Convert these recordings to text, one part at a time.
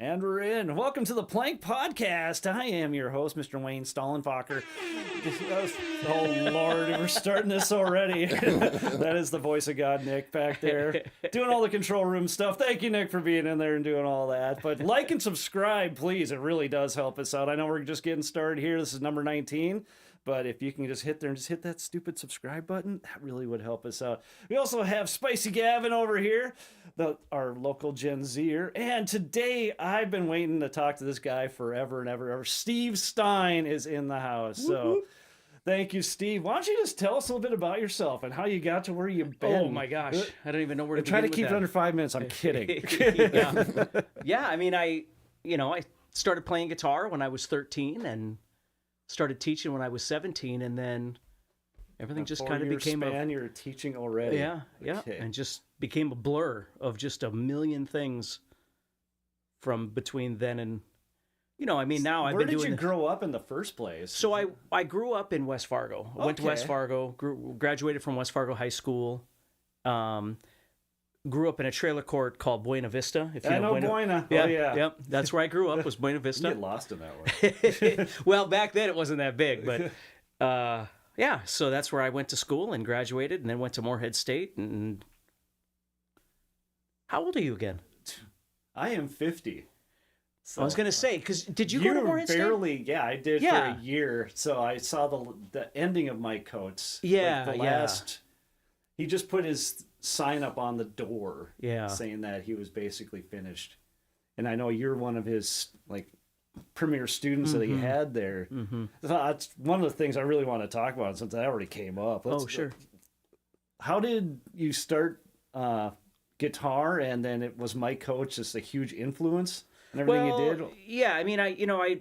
And we're in. Welcome to the Plank Podcast. I am your host, Mr. Wayne Stollenfacher. Oh, Lord, we're starting this already. That is the voice of God, Nick, back there. Doing all the control room stuff. Thank you, Nick, for being in there and doing all that. But like and subscribe, please. It really does help us out. I know we're just getting started here. This is number 19. But if you can just hit there and just hit that stupid subscribe button, that really would help us out. We also have Spicy Gavin over here, our local Gen Zer. And today, I've been waiting to talk to this guy forever and ever. Steve Stine is in the house. So thank you, Steve. Why don't you just tell us a little bit about yourself and how you got to where you've been? Oh, my gosh. I don't even know where to begin. Try to with keep that. it under 5 minutes. I'm kidding. Yeah, I mean, I started playing guitar when I was 13 and started teaching when I was 17, and then everything just kind of became you're teaching already. Yeah, Okay. and just became a blur of just a million things from between then and, now I've been doing... Where did you grow up in the first place? So I grew up in West Fargo. I went to West Fargo, graduated from West Fargo High School, grew up in a trailer court called Buena Vista. If you know Buena. Yeah, Oh, yeah. Yep. That's where I grew up, was Buena You Vista. get lost in that one. Well, back then it wasn't that big, but yeah, so that's where I went to school and graduated, and then went to Moorhead State. And how old are you again? I am 50. So I was going to say, because did you go to Moorhead State? Yeah, I did for a year. So I saw the ending of Mike Coates. Yeah, like the last. He just put his sign up on the door, saying that he was basically finished. And I know you're one of his premier students that he had there. Mm-hmm. So that's one of the things I really want to talk about since that already came up. Sure. How did you start guitar, and then it was Mike Coates just a huge influence in everything you did? Yeah, I mean, I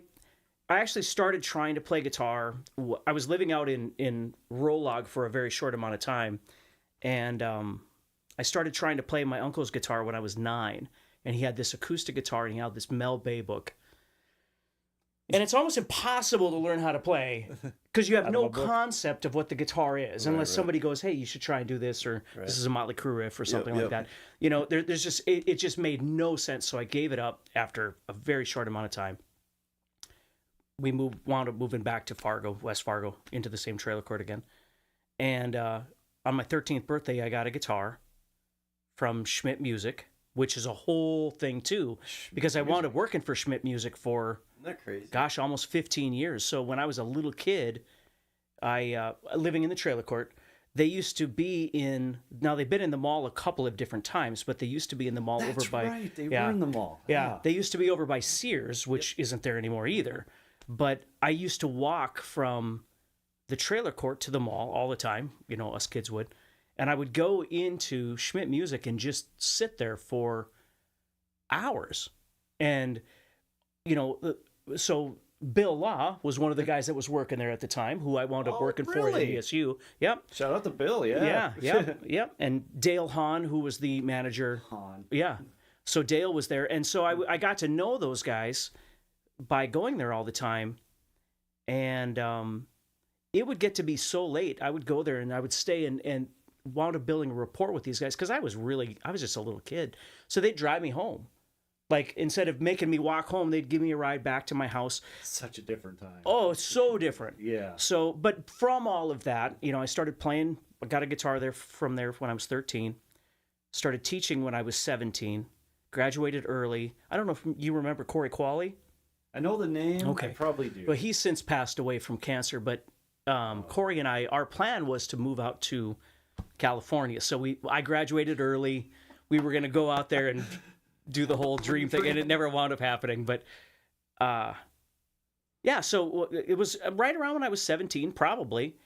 actually started trying to play guitar. I was living out in Rolog for a very short amount of time, and I started trying to play my uncle's guitar when I was 9, and he had this acoustic guitar, and he had this Mel Bay book. And it's almost impossible to learn how to play because you have no concept of what the guitar is, unless somebody goes, "Hey, you should try and do this," or "This is a Motley Crue riff," or something like that. There's just it just made no sense. So I gave it up after a very short amount of time. We wound up moving back to West Fargo, into the same trailer court again. And on my 13th birthday, I got a guitar from Schmidt Music, which is a whole thing too, because I wound up working for Schmidt Music for, isn't that crazy? Gosh, almost 15 years. So when I was a little kid, I living in the trailer court, they used to be now they've been in the mall a couple of different times, but they used to be in the mall That's over by... right, they were in the mall. Yeah, they used to be over by Sears, which isn't there anymore either. But I used to walk from the trailer court to the mall all the time, us kids would. And I would go into Schmidt Music and just sit there for hours. And, so Bill Law was one of the guys that was working there at the time, who I wound up working for at ESU. Yep. Shout out to Bill, yeah. Yep. And Dale Hahn, who was the manager. Yeah. So Dale was there. And so I got to know those guys by going there all the time. And it would get to be so late. I would go there and I would stay and wound up building a rapport with these guys because I was just a little kid. So they'd drive me home. Like, instead of making me walk home, they'd give me a ride back to my house. Such a different time. Oh, so different. Yeah. So, but from all of that, I started playing. I got a guitar from there when I was 13. Started teaching when I was 17. Graduated early. I don't know if you remember Corey Qualley. I know the name. Okay. I probably do. But he's since passed away from cancer. But Corey and our plan was to move out to California. So I graduated early. We were going to go out there and do the whole dream thing, and it never wound up happening. But so it was right around when I was 17, probably.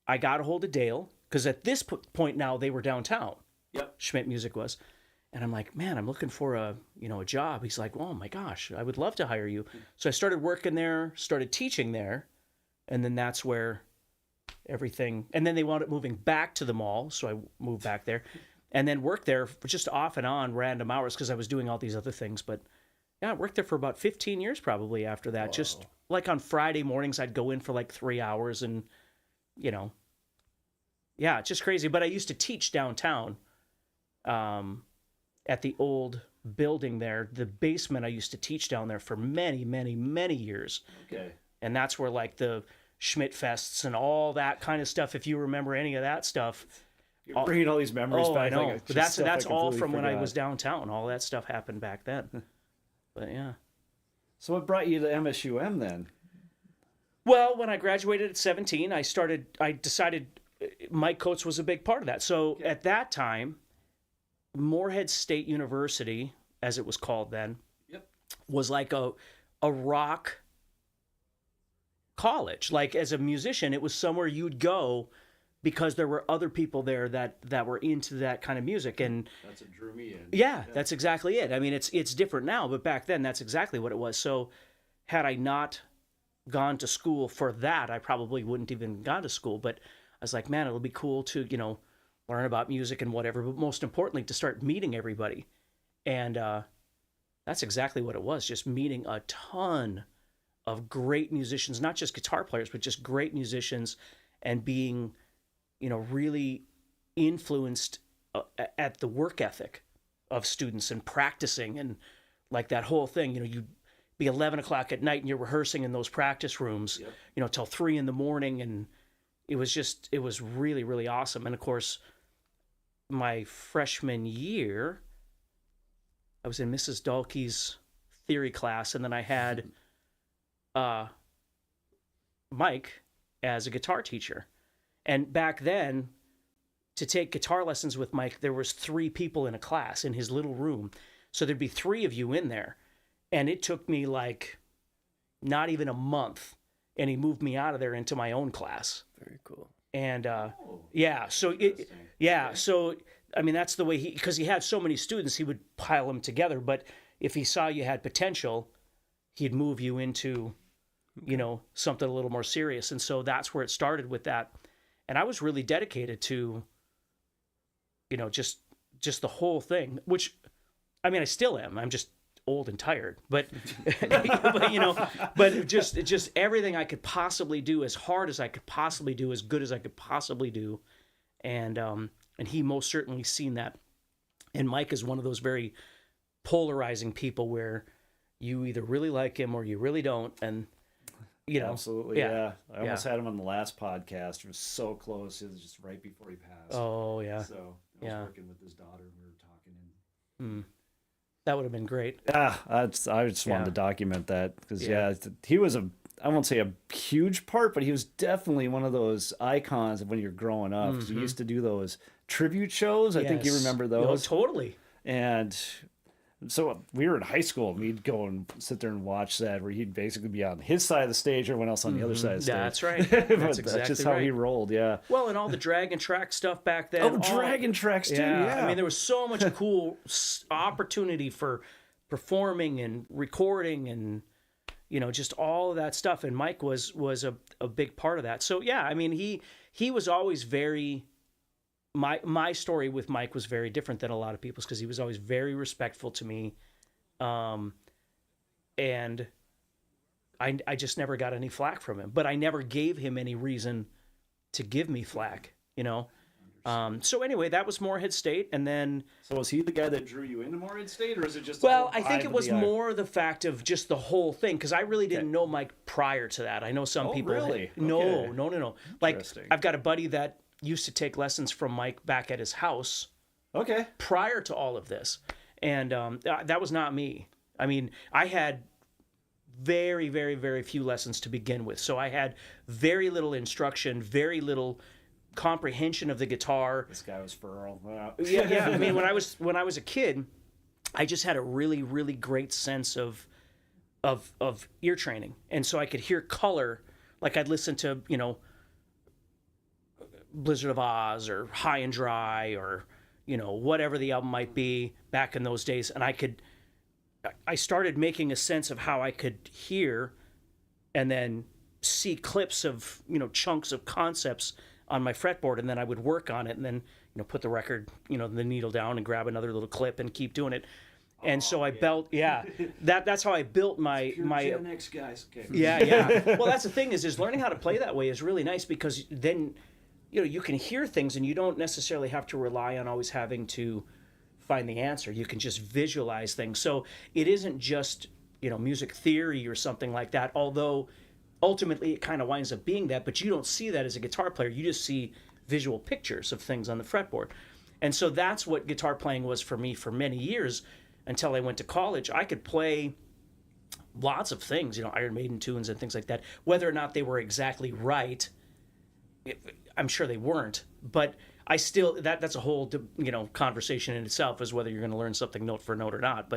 I got a hold of Dale, because at this point now they were downtown. Yep. Schmidt Music was. And I'm like, man, I'm looking for a job. He's like, oh my gosh, I would love to hire you. So I started working there, started teaching there, and then that's where everything. And then they wound up moving back to the mall, so I moved back there, and then worked there for just off and on random hours because I was doing all these other things. But yeah, I worked there for about 15 years probably after that. Whoa. Just like on Friday mornings, I'd go in for like 3 hours, and yeah, it's just crazy. But I used to teach downtown. At the old building there, the basement, I used to teach down there for many, many, many years. Okay. And that's where like the Schmidt Fests and all that kind of stuff, if you remember any of that stuff. You're bringing all these memories back. I know. Like, That's all from when I was downtown. All that stuff happened back then. But yeah. So what brought you to MSUM then? Well, when I graduated at 17, I decided Mike Coates was a big part of that. So at that time, Morehead State University, as it was called then, was like a rock college. Like as a musician, it was somewhere you'd go because there were other people there that were into that kind of music. And that's what drew me in. Yeah, that's exactly it. I mean, it's different now, but back then that's exactly what it was. So had I not gone to school for that, I probably wouldn't even gone to school. But I was like, man, it'll be cool to, learn about music and whatever, but most importantly, to start meeting everybody. And that's exactly what it was, just meeting a ton of great musicians, not just guitar players, but just great musicians, and being, really influenced at the work ethic of students and practicing, and like that whole thing, you'd be 11 o'clock at night and you're rehearsing in those practice rooms, till 3 a.m. And it was really, really awesome. And of course, my freshman year, I was in Mrs. Dahlke's theory class, and then I had Mike as a guitar teacher. And back then, to take guitar lessons with Mike, there was 3 people in a class in his little room. So there'd be 3 of you in there. And it took me like not even a month, and he moved me out of there into my own class. Very cool. And so I mean, that's the way because he had so many students, he would pile them together. But if he saw you had potential, he'd move you into, something a little more serious. And so that's where it started with that. And I was really dedicated to, just the whole thing, which, I mean, I still am. I'm just old and tired, but but just everything I could possibly do, as hard as I could possibly do, as good as I could possibly do. And he most certainly seen that. And Mike is one of those very polarizing people where you either really like him or you really don't. And, Absolutely. Yeah. I almost had him on the last podcast. It was so close. It was just right before he passed. Oh, yeah. So I was working with his daughter, and we were talking. And that would have been great. I just wanted to document that because, he was I won't say a huge part, but he was definitely one of those icons of when you're growing up. Mm-hmm. He used to do those tribute shows. I think you remember those. Oh, totally. And so we were in high school, and we'd go and sit there and watch that, where he'd basically be on his side of the stage, everyone else on the other side of the stage. That's right. That's that's just how he rolled, yeah. Well, and all the drag and track stuff back then. Oh, drag and tracks too, yeah. I mean, there was so much cool opportunity for performing and recording and, just all of that stuff. And Mike was a big part of that. So, yeah, I mean, he was always very... My story with Mike was very different than a lot of people's, because he was always very respectful to me, and I just never got any flack from him. But I never gave him any reason to give me flack, So anyway, that was Morehead State, and then... So was he the guy that drew you into Morehead State, or is it just... Well, I think it was more the fact of just the whole thing, because I really didn't know Mike prior to that. I know some people... Really? No. Like, I've got a buddy that used to take lessons from Mike back at his house. Okay. Prior to all of this. And that was not me. I mean, I had very, very, very few lessons to begin with. So I had very little instruction, very little comprehension of the guitar. This guy was feral. Yeah. I mean, when I was a kid, I just had a really, really great sense of ear training. And so I could hear color. Like I'd listen to, Blizzard of Oz or High and Dry or, whatever the album might be back in those days. And I started making a sense of how I could hear and then see clips of, chunks of concepts on my fretboard. And then I would work on it and then, put the record, the needle down and grab another little clip and keep doing it. And so I built, that's how I built my Gen X guys. Okay. Yeah. Well, that's the thing is learning how to play that way is really nice, because then, you can hear things and you don't necessarily have to rely on always having to find the answer. You can just visualize things. So it isn't just, music theory or something like that, although ultimately it kind of winds up being that, but you don't see that as a guitar player. You just see visual pictures of things on the fretboard. And so that's what guitar playing was for me for many years until I went to college. I could play lots of things, Iron Maiden tunes and things like that. Whether or not they were exactly right, I'm sure they weren't, but I still, that's a whole, conversation in itself, is whether you're going to learn something note for note or not.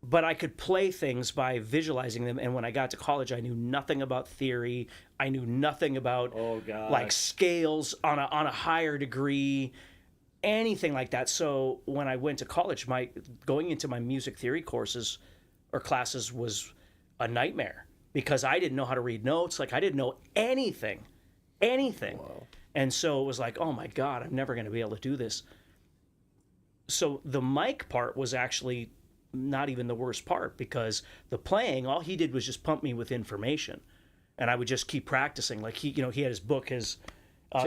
But I could play things by visualizing them. And when I got to college, I knew nothing about theory. I knew nothing about like scales on a higher degree, anything like that. So when I went to college, going into my music theory courses or classes was a nightmare, because I didn't know how to read notes. Like, I didn't know anything. Wow. And so it was like, oh my God, I'm never going to be able to do this. So the mic part was actually not even the worst part, because the playing, all he did was just pump me with information, and I would just keep practicing. Like, he had his book, his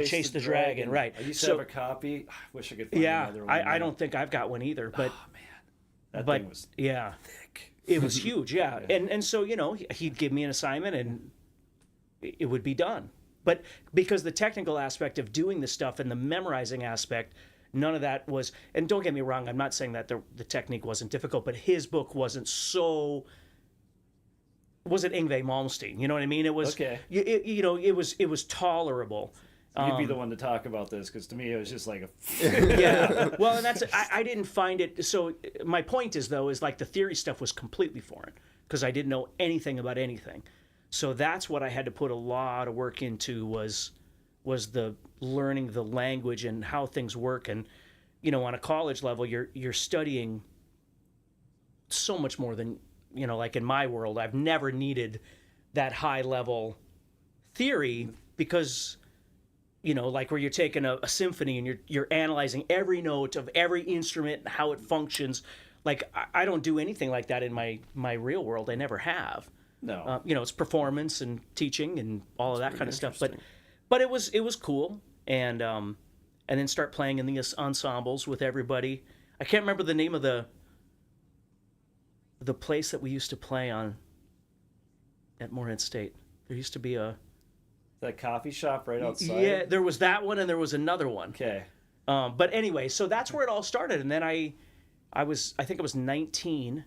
Chase the Dragon, right? I used to have a copy. I wish I could find another one. I don't think I've got one either, but oh man, that thing was thick. It was huge, yeah. And so, he'd give me an assignment and it would be done. But because the technical aspect of doing the stuff and the memorizing aspect, none of that was, and don't get me wrong, I'm not saying that the technique wasn't difficult, but his book wasn't Yngwie Malmsteen, you know what I mean? It was, it was tolerable. You'd be the one to talk about this, because to me it was just like yeah. Well, and that's, I didn't find it. So my point is, though, is like the theory stuff was completely foreign, because I didn't know anything about anything. So that's what I had to put a lot of work into, was the learning the language and how things work. And on a college level, you're studying so much more than, like in my world, I've never needed that high level theory, because like where you're taking a symphony and you're analyzing every note of every instrument and how it functions. Like, I don't do anything like that in my real world. I never have. No. It's performance and teaching and all of that kind of stuff. But it was cool. And then start playing in the ensembles with everybody. I can't remember the name of the place that we used to play on at Moorhead State. There used to be that coffee shop right outside. Yeah, there was that one, and there was another one. Okay. But anyway, so that's where it all started. And then I think I was 19,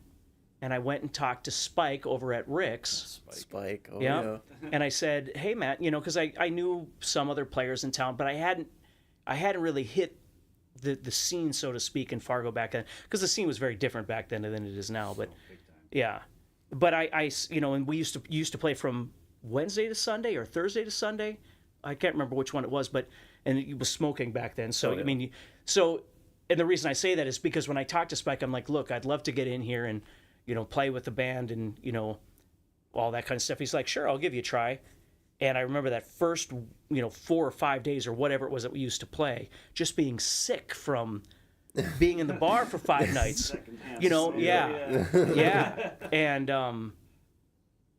and I went and talked to Spike over at Rick's. Spike. Oh, yeah. And I said, hey, Matt, because I knew some other players in town, but I hadn't really hit the scene, so to speak, in Fargo back then, because the scene was very different back then than it is now. But yeah, but I and we used to play from Wednesday to Sunday or Thursday to Sunday. I can't remember which one it was, and it was smoking back then. So, and the reason I say that is because when I talked to Spike, I'm like, look, I'd love to get in here and, play with the band and, all that kind of stuff. He's like, sure, I'll give you a try. And I remember that first, 4 or 5 days or whatever it was that we used to play, just being sick from being in the bar for 5 nights. Yeah. And,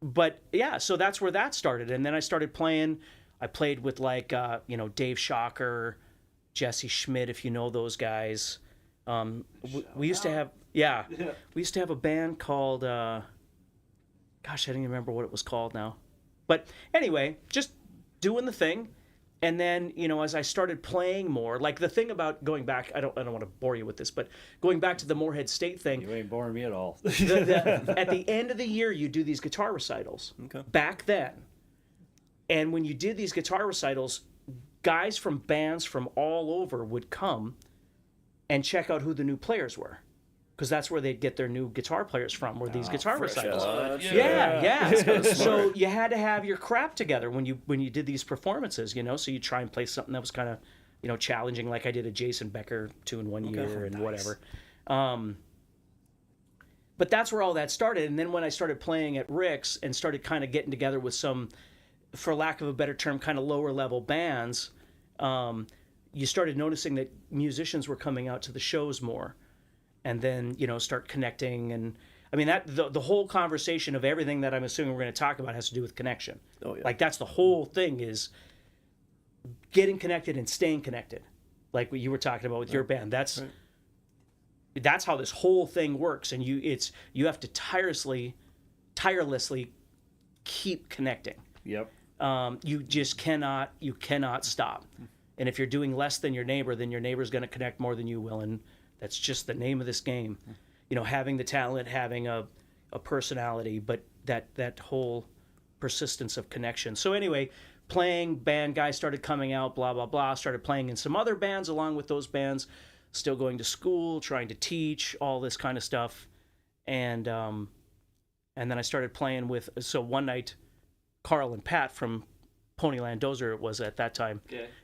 but yeah, so that's where that started. And then I started playing. I played with like, Dave Shocker, Jesse Schmidt, if you know those guys. We used to have, we used to have a band called, gosh, I don't even remember what it was called now. But anyway, just doing the thing. And then, as I started playing more, like the thing about going back, I don't want to bore you with this, but going back to the Moorhead State thing. You ain't boring me at all. At the end of the year, you do these guitar recitals. Okay. Back then. And when you did these guitar recitals, guys from bands from all over would come and check out who the new players were. Because that's where they'd get their new guitar players from, were these guitar recitals. Yeah. So you had to have your crap together when you did these performances, So you try and play something that was kind of, challenging, like I did a Jason Becker tune one year and whatever. But that's where all that started. And then when I started playing at Rick's and started kind of getting together with some, for lack of a better term, kind of lower level bands, you started noticing that musicians were coming out to the shows more. And then, start connecting. And I mean, that the whole conversation of everything that I'm assuming we're going to talk about has to do with connection. Oh, yeah. Like, that's the whole thing, is getting connected and staying connected. like what you were talking about with your band. That's Right. that's how this whole thing works, and you have to tirelessly keep connecting. Yep. You just cannot stop. And if you're doing less than your neighbor, then your neighbor's going to connect more than you will, and that's just the name of this game. Having the talent, having a personality, but that whole persistence of connection. So anyway, playing, band guys started coming out, blah blah blah. Started playing in some other bands along with those bands. Still going to school, trying to teach, all this kind of stuff, and then I started playing with. So one night, Carl and Pat from Ponyland Dozer, it was at that time,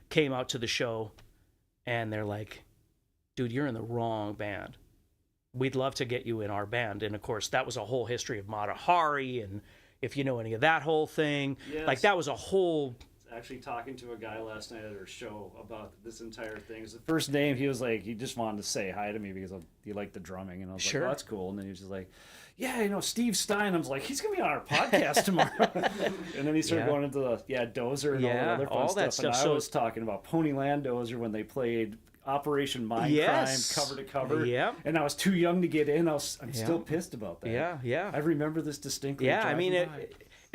came out to the show, and they're like, "Dude, you're in the wrong band. We'd love to get you in our band." And of course, that was a whole history of Mata Hari, and if you know any of that whole thing, like that was a whole. Actually talking to a guy last night at our show about this entire thing. The first name, he was like, he just wanted to say hi to me because he liked the drumming, and I was like, oh, that's cool. And then he was just like, yeah, Steve Stine. I was like, he's gonna be on our podcast tomorrow. And then he started going into the Dozer and all the other fun stuff. And I was talking about Ponyland Dozer when they played Operation Mindcrime cover to cover. Yeah. And I was too young to get in. I'm still pissed about that. Yeah. I remember this distinctly. Yeah, I mean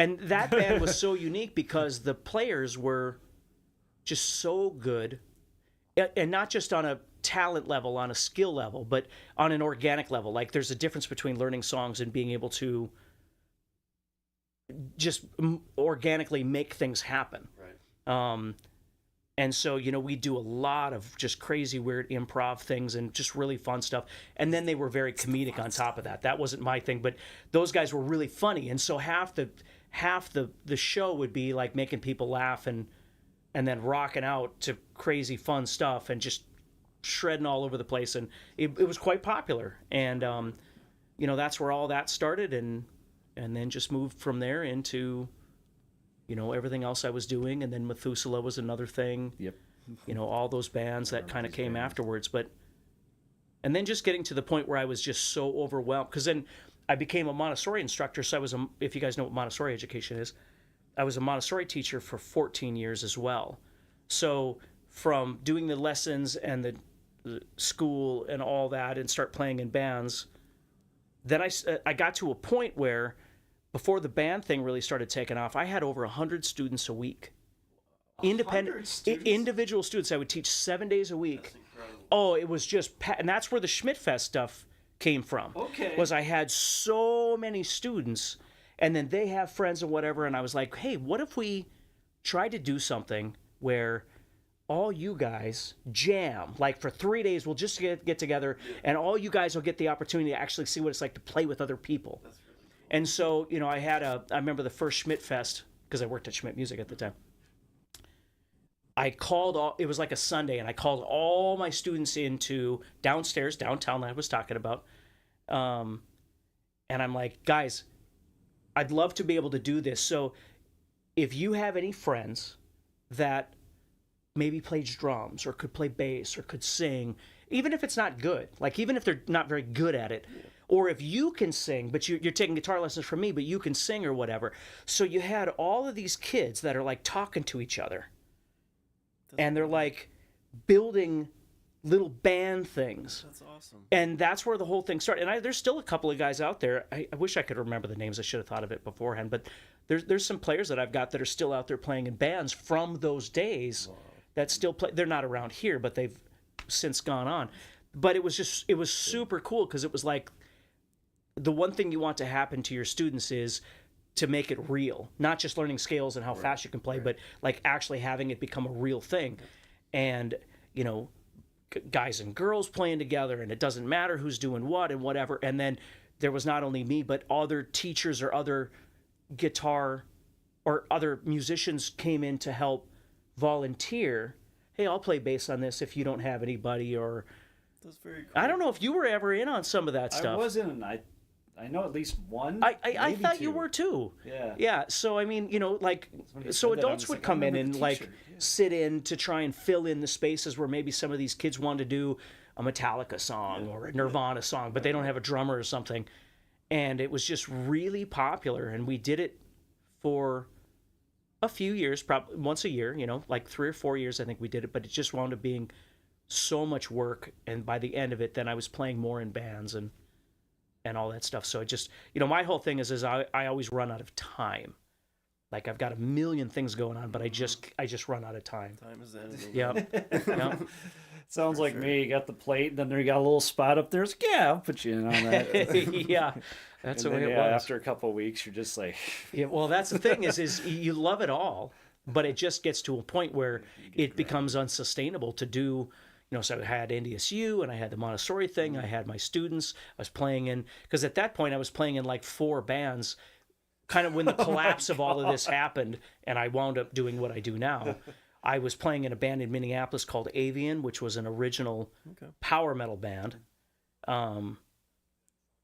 and that band was so unique because the players were just so good, and not just on a talent level, on a skill level, but on an organic level. Like there's a difference between learning songs and being able to just organically make things happen. Right. And so, we do a lot of just crazy, weird improv things and just really fun stuff. And then they were very comedic on top of that. That wasn't my thing, but those guys were really funny. And so half the show would be like making people laugh and then rocking out to crazy fun stuff and just shredding all over the place. And it was quite popular. And, that's where all that started. And then just moved from there into... everything else I was doing, and then Methuselah was another thing. Yep. All those bands that kind of came afterwards. And then just getting to the point where I was just so overwhelmed, because then I became a Montessori instructor. So if you guys know what Montessori education is, I was a Montessori teacher for 14 years as well. So from doing the lessons and the school and all that, and start playing in bands, then I got to a point where, before the band thing really started taking off, I had over 100 students a week. Individual students. I would teach 7 days a week. Oh, it was just... And that's where the Schmidtfest stuff came from. Okay. Was I had so many students, and then they have friends and whatever, and I was like, hey, what if we try to do something where all you guys jam, like for 3 days, we'll just get together, and all you guys will get the opportunity to actually see what it's like to play with other people. And so, I remember the first Schmidtfest, because I worked at Schmidt Music at the time. It was like a Sunday, and I called all my students into downtown that I was talking about. And I'm like, guys, I'd love to be able to do this. So if you have any friends that maybe plays drums or could play bass or could sing, even if it's not good, like even if they're not very good at it, or if you can sing, but you're taking guitar lessons from me, but you can sing or whatever. So you had all of these kids that are like talking to each other. And they're like building little band things. That's awesome. And that's where the whole thing started. And there's still a couple of guys out there. I wish I could remember the names. I should have thought of it beforehand. But there's some players that I've got that are still out there playing in bands from those days that still play. They're not around here, but they've since gone on. But it was super cool, because it was like, the one thing you want to happen to your students is to make it real, not just learning scales and how fast you can play, but like actually having it become a real thing. And, guys and girls playing together, and it doesn't matter who's doing what and whatever. And then there was not only me, but other teachers or other guitar or other musicians came in to help volunteer. Hey, I'll play bass on this if you don't have anybody. Or that's very cool. I don't know if you were ever in on some of that stuff. I wasn't, and I know at least one. I thought two. You were too. Yeah. Yeah. So I mean, so adults would come in and sit in to try and fill in the spaces where maybe some of these kids want to do a Metallica song or a Nirvana song, but they don't have a drummer or something. And it was just really popular, and we did it for a few years, probably once a year. Like 3 or 4 years, I think we did it. But it just wound up being so much work, and by the end of it, then I was playing more in bands and all that stuff. So it just, my whole thing is I always run out of time. Like I've got a million things going on, but I just run out of time. Time is the enemy. Yep. Sounds like me. You got the plate, and then there you got a little spot up there. It's like, yeah, I'll put you in on that. Yeah, that's the way it was. After a couple of weeks, you're just like, yeah. Well, that's the thing is you love it all, but it just gets to a point where it becomes unsustainable to do. So I had NDSU and I had the Montessori thing. I had my students. I was playing in, because at that point I was playing in like 4 bands, kind of when the collapse of all of this happened, and I wound up doing what I do now. I was playing in a band in Minneapolis called Avian, which was an original power metal band,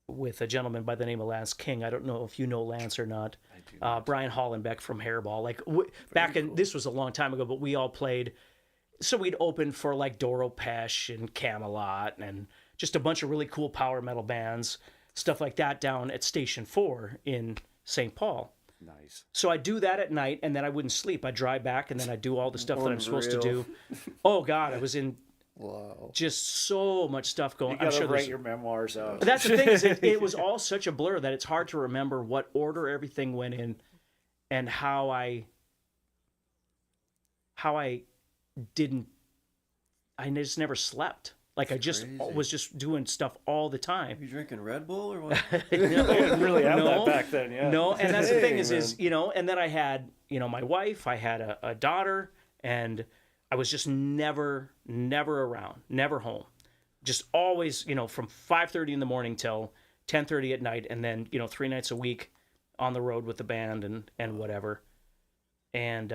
with a gentleman by the name of Lance King. I don't know if you know Lance or not. I do. Brian Hollenbeck from Hairball. Like this was a long time ago, but we all played. So we'd open for like Doro Pesh and Camelot and just a bunch of really cool power metal bands, stuff like that down at Station 4 in St. Paul. Nice. So I'd do that at night, and then I wouldn't sleep. I'd drive back, and then I'd do all the stuff that I'm supposed to do. Oh, God, I was in just so much stuff going on. You got to write your memoirs out. That's the thing, is it was all such a blur that it's hard to remember what order everything went in and how I just never slept. Like I just was just doing stuff all the time. You drinking Red Bull or what? I didn't really have that back then, yeah. No, and that's the thing is and then I had, my wife, I had a daughter, and I was just never around, never home. Just always, from 5:30 in the morning till 10:30 at night, and then, 3 nights a week on the road with the band and whatever. And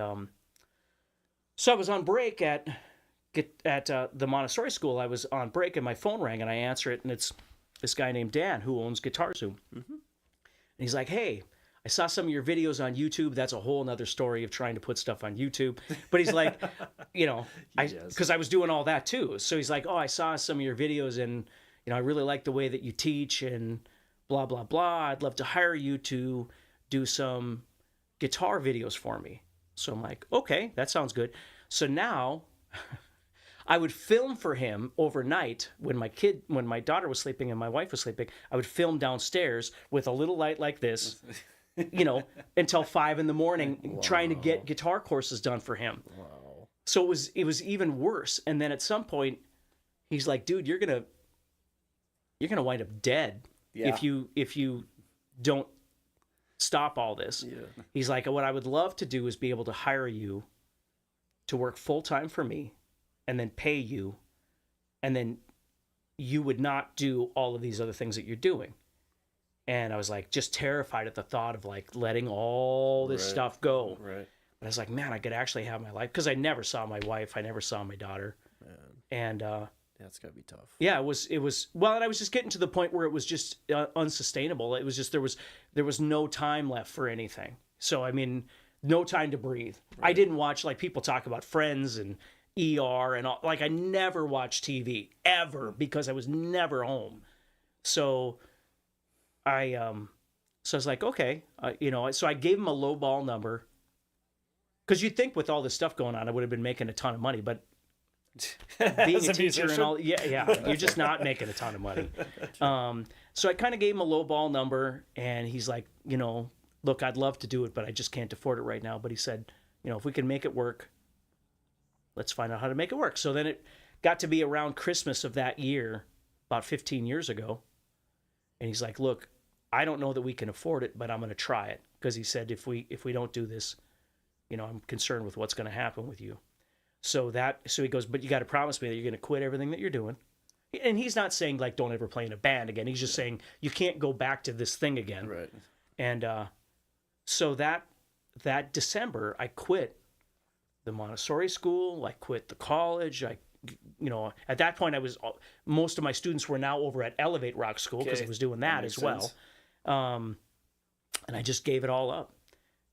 so I was on break at the Montessori school. I was on break and my phone rang, and I answer it, and it's this guy named Dan who owns Guitar Zoom. Mm-hmm. And he's like, "Hey, I saw some of your videos on YouTube." That's a whole nother story of trying to put stuff on YouTube. But he's like, because I was doing all that too. So he's like, "Oh, I saw some of your videos, and I really like the way that you teach and blah, blah, blah. I'd love to hire you to do some guitar videos for me." So I'm like, "Okay, that sounds good." So now I would film for him overnight when my daughter was sleeping and my wife was sleeping. I would film downstairs with a little light like this, until 5 a.m, trying to get guitar courses done for him. Wow. So it was even worse. And then at some point, he's like, "Dude, you're gonna wind up dead if you don't stop all this." Yeah. He's like, "What I would love to do is be able to hire you to work full time for me, and then pay you, and then you would not do all of these other things that you're doing." And I was like, just terrified at the thought of like letting all this stuff go. Right. But I was like, man, I could actually have my life, because I never saw my wife, I never saw my daughter. Man. And That's gotta be tough. yeah, it was well, and I was just getting to the point where it was just unsustainable. It was just there was no time left for anything. So I mean, no time to breathe. Right. I didn't watch, like, people talk about Friends and ER and all. Like, I never watched TV ever because I was never home. So I was like, okay, so I gave him a low ball number, because you'd think with all this stuff going on, I would have been making a ton of money, but being a teacher and all, yeah, you're just not making a ton of money. So I kind of gave him a low ball number, and he's like, "Look, I'd love to do it, but I just can't afford it right now." But he said, "If we can make it work, let's find out how to make it work." So then it got to be around Christmas of that year, about 15 years ago. And he's like, "Look, I don't know that we can afford it, but I'm going to try it." Because he said, if we don't do this, I'm concerned with what's going to happen with you. So he goes, "But you got to promise me that you're going to quit everything that you're doing." And he's not saying like, don't ever play in a band again. He's just saying you can't go back to this thing again. Right. And so that December, I quit the Montessori school. I quit the college. At that point, most of my students were now over at Elevate Rock School, because I was doing that as well. And I just gave it all up.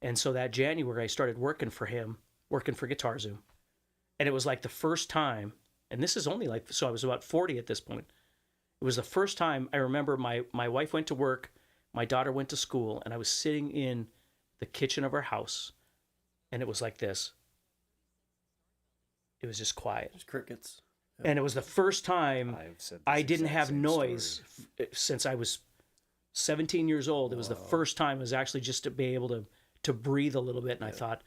And so that January, I started working for him, working for Guitar Zoom. And it was like the first time, and this is only so I was about 40 at this point. It was the first time I remember my wife went to work, my daughter went to school, and I was sitting in the kitchen of our house, and it was like this. It was just quiet. Just crickets. And it was the first time I've said this I didn't exact have same noise story. since I was 17 years old. It was the first time it was actually just to be able to breathe a little bit. And I thought,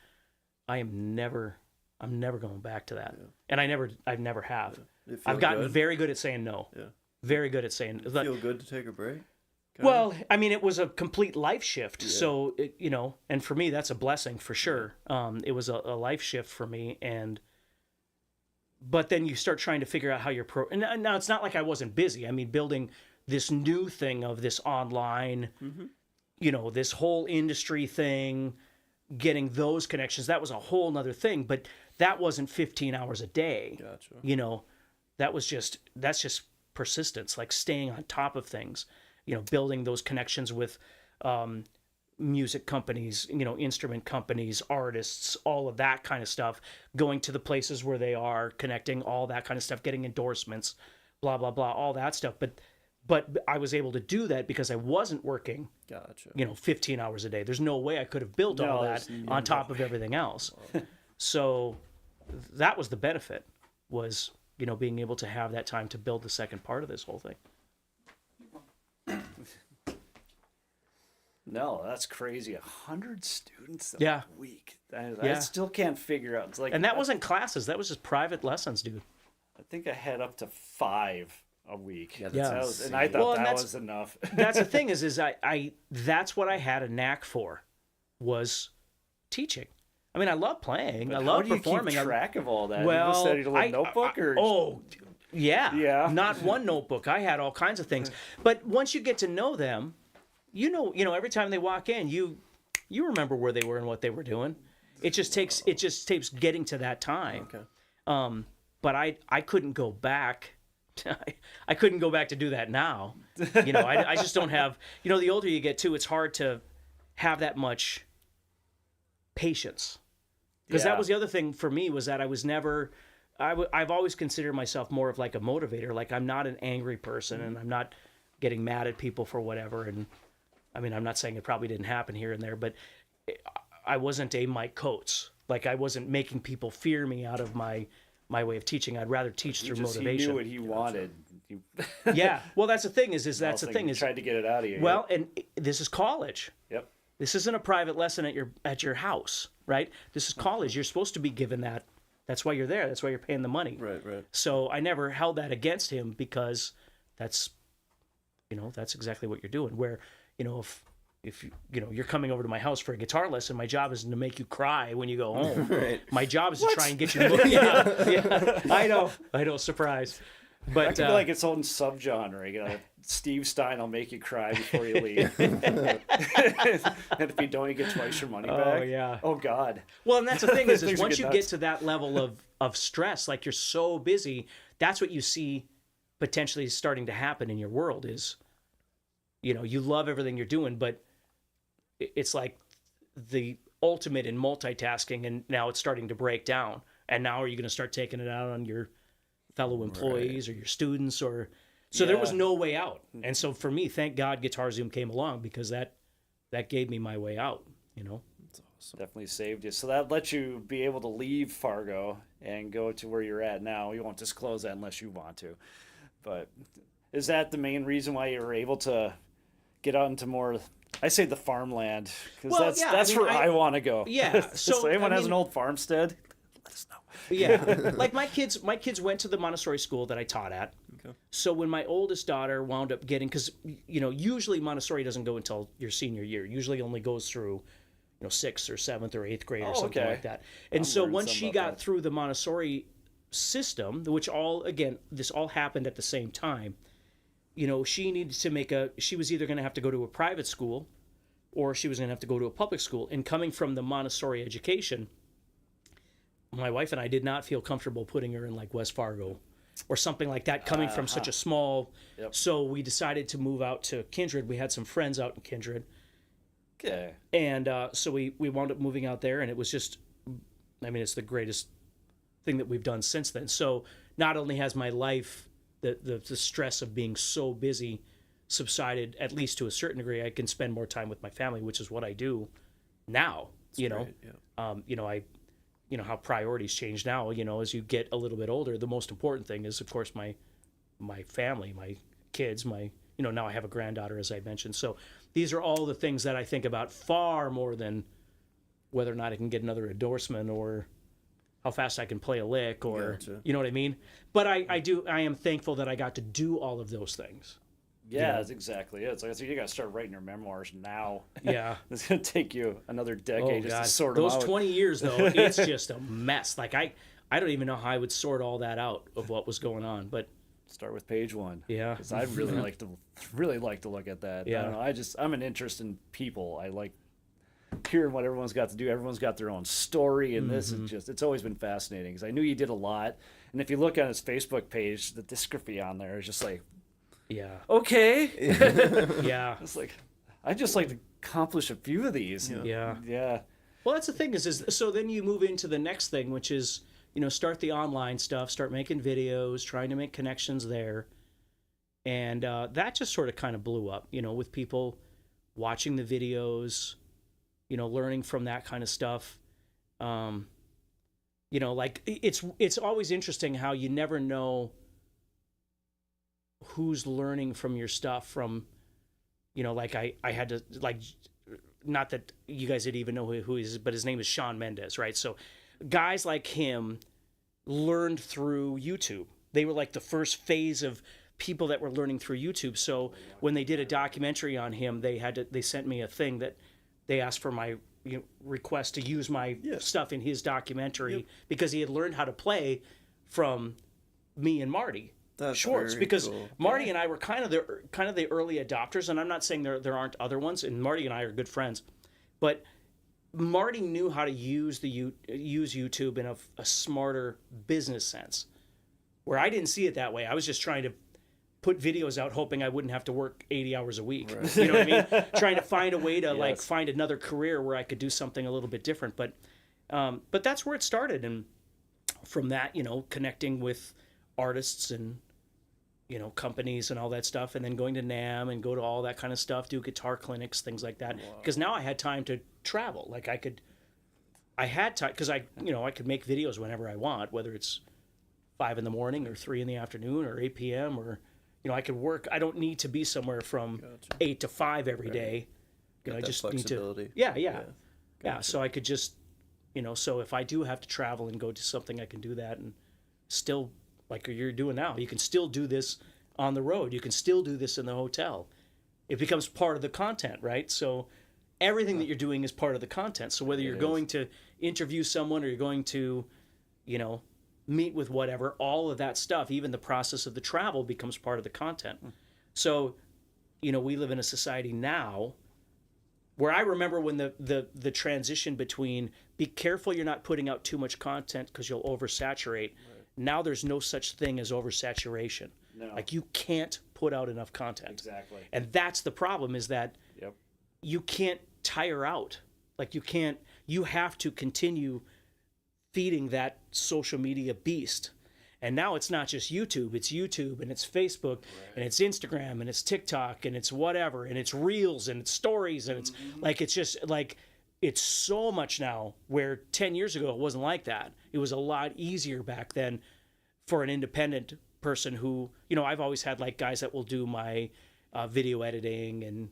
I'm never going back to that. And I never have. You feel I've gotten good? very good at saying no. Yeah. Very good at saying. Feel good to take a break? Well, I mean, it was a complete life shift. So, and for me, that's a blessing for sure. It was a life shift for me. But then you start trying to figure out how you're and now it's not like I wasn't busy. I mean, building this new thing of this online, this whole industry thing, getting those connections, that was a whole nother thing. But that wasn't 15 hours a day. Gotcha. That's just persistence, like staying on top of things. Building those connections with music companies, instrument companies, artists, all of that kind of stuff, going to the places where they are, connecting, all that kind of stuff, getting endorsements, blah, blah, blah, all that stuff. But I was able to do that because I wasn't working, Gotcha. 15 hours a day. There's no way I could have built all that on top of everything else. So that was the benefit, was, being able to have that time to build the second part of this whole thing. No, that's crazy. 100 students Yeah. a week. I still can't figure out. It's like, And that wasn't classes. That was just private lessons, dude. I think I had up to 5 a week. Yeah, Yeah. That was, and I thought Well, and that that's- was enough. That's the thing is I that's what I had a knack for, was teaching. I mean, I love playing. I How love do you performing. keep track of all that? Well, you just had a little notebook, or yeah. Yeah. Not one notebook. I had all kinds of things. But once you get to know them, every time they walk in, you remember where they were and what they were doing. It just takes getting to that time. Okay. But I couldn't go back. I couldn't go back to do that now. I just don't have. The older you get too, it's hard to have that much patience. Because that was the other thing for me, was that I was never. I've always considered myself more of like a motivator. Like, I'm not an angry person, and I'm not getting mad at people for whatever. And I mean, I'm not saying it probably didn't happen here and there, but I wasn't a Mike Coates. Like, I wasn't making people fear me out of my way of teaching. I'd rather teach through motivation. He knew what he wanted. Yeah. Well, that's the thing. Is that's the thing. He Is tried to get it out of you. well, and this is college. Yep. This isn't a private lesson at your house, right? This is college. You're supposed to be given that. That's why you're there. That's why you're paying the money. Right. So I never held that against him, because that's exactly what you're doing. Where, if you're coming over to my house for a guitar lesson, my job isn't to make you cry when you go home. Right. My job is to try and get you. Yeah. I know. Surprise. But That could be like its own subgenre. Steve Stine will make you cry before you leave. And if you don't, you get twice your money back. Oh, yeah. Oh, God. well, and that's the thing is Things once get you nuts. get to that level of stress, like, you're so busy, that's what you see potentially starting to happen in your world is, you love everything you're doing, but it's like the ultimate in multitasking, and now it's starting to break down. And now are you going to start taking it out on your fellow employees or your students? Or so there was Yeah. no way out. And so for me, thank God Guitar Zoom came along, because that gave me my way out, Definitely saved you. So that let you be able to leave Fargo and go to where you're at now. You won't disclose that unless you want to. But is that the main reason why you were able to get out into more, I say, the farmland? Because Well, that's, yeah, that's I mean, where I want to go. Yeah, So, so, anyone I has mean- an old farmstead, let us know. Yeah, like my kids went to the Montessori school that I taught at. Okay. So when my oldest daughter wound up getting, because usually Montessori doesn't go until your senior year. Usually only goes through, 6th or 7th or 8th grade or something okay. like that. And I'm so learning once something she about got that. through the Montessori system, which this all happened at the same time. She needed to she was either going to have to go to a private school, or she was going to have to go to a public school. And coming from the Montessori education, my wife and I did not feel comfortable putting her in like West Fargo or something like that, coming from such a small. Yep. So we decided to move out to Kindred. We had some friends out in Kindred. Okay. And so we wound up moving out there, and it was just, it's the greatest thing that we've done since then. So not only has my life, the stress of being so busy subsided, at least to a certain degree, I can spend more time with my family, which is what I do now. Great, yeah. how priorities change now, as you get a little bit older. The most important thing is, of course, my family, my kids, now I have a granddaughter, as I mentioned. So these are all the things that I think about far more than whether or not I can get another endorsement or how fast I can play a lick or, Gotcha. you know what I mean? But I am thankful that I got to do all of those things. Yeah, that's exactly it. So you got to start writing your memoirs now. Yeah. It's going to take you another decade Oh, just God. to sort Those them out. 20 years, though, it's just a mess. Like, I don't even know how I would sort all that out of what was going on. But Start with page 1. Yeah. Because I really like to look at that. Yeah. I don't know. I'm an interest in people. I like hearing what everyone's got to do. Everyone's got their own story, and this is it's always been fascinating because I knew you did a lot. And if you look on his Facebook page, the discography on there is just like, yeah. okay. Yeah. It's like, I just like to accomplish a few of these. Yeah. Yeah. Well, that's the thing is so then you move into the next thing, which is, start the online stuff, start making videos, trying to make connections there. And that just sort of kind of blew up, with people watching the videos, learning from that kind of stuff. Like it's always interesting how you never know who's learning from your stuff from, like I had to, like, not that you guys didn't even know who he is, but his name is Shawn Mendes, right? So guys like him learned through YouTube. They were like the first phase of people that were learning through YouTube. So when they did a documentary on him, they sent me a thing that they asked for my request to use my stuff in his documentary because he had learned how to play from me and Marty. That's Schwartz, very because cool. Marty and I were kind of the early adopters, and I'm not saying there aren't other ones, and Marty and I are good friends, but Marty knew how to use YouTube in a smarter business sense, where I didn't see it that way. I was just trying to put videos out, hoping I wouldn't have to work 80 hours a week. Right. You know what I mean? Trying to find a way to like find another career where I could do something a little bit different, but that's where it started, and from that, connecting with artists and companies and all that stuff, and then going to NAMM and go to all that kind of stuff, do guitar clinics, things like that. Because now I had time to travel. Like I had time because I could make videos whenever I want, whether it's 5 a.m. or 3 p.m. or 8 p.m. or I could work. I don't need to be somewhere from 8 to 5 every day. I just need to. Yeah. So I could just so if I do have to travel and go to something, I can do that and still. Like you're doing now. You can still do this on the road. You can still do this in the hotel. It becomes part of the content, right? So everything that you're doing is part of the content. So whether you're going to interview someone or you're going to, meet with whatever, all of that stuff, even the process of the travel becomes part of the content. So, we live in a society now where I remember when the transition between be careful you're not putting out too much content because you'll oversaturate. Right. Now there's no such thing as oversaturation. No. Like you can't put out enough content. Exactly. And that's the problem is that you can't tire out. Like you have to continue feeding that social media beast. And now it's not just YouTube, it's YouTube and it's Facebook and it's Instagram and it's TikTok and it's whatever and it's Reels and it's Stories and it's like it's just like it's so much now where 10 years ago it wasn't like that. It was a lot easier back then for an independent person who, I've always had like guys that will do my video editing and,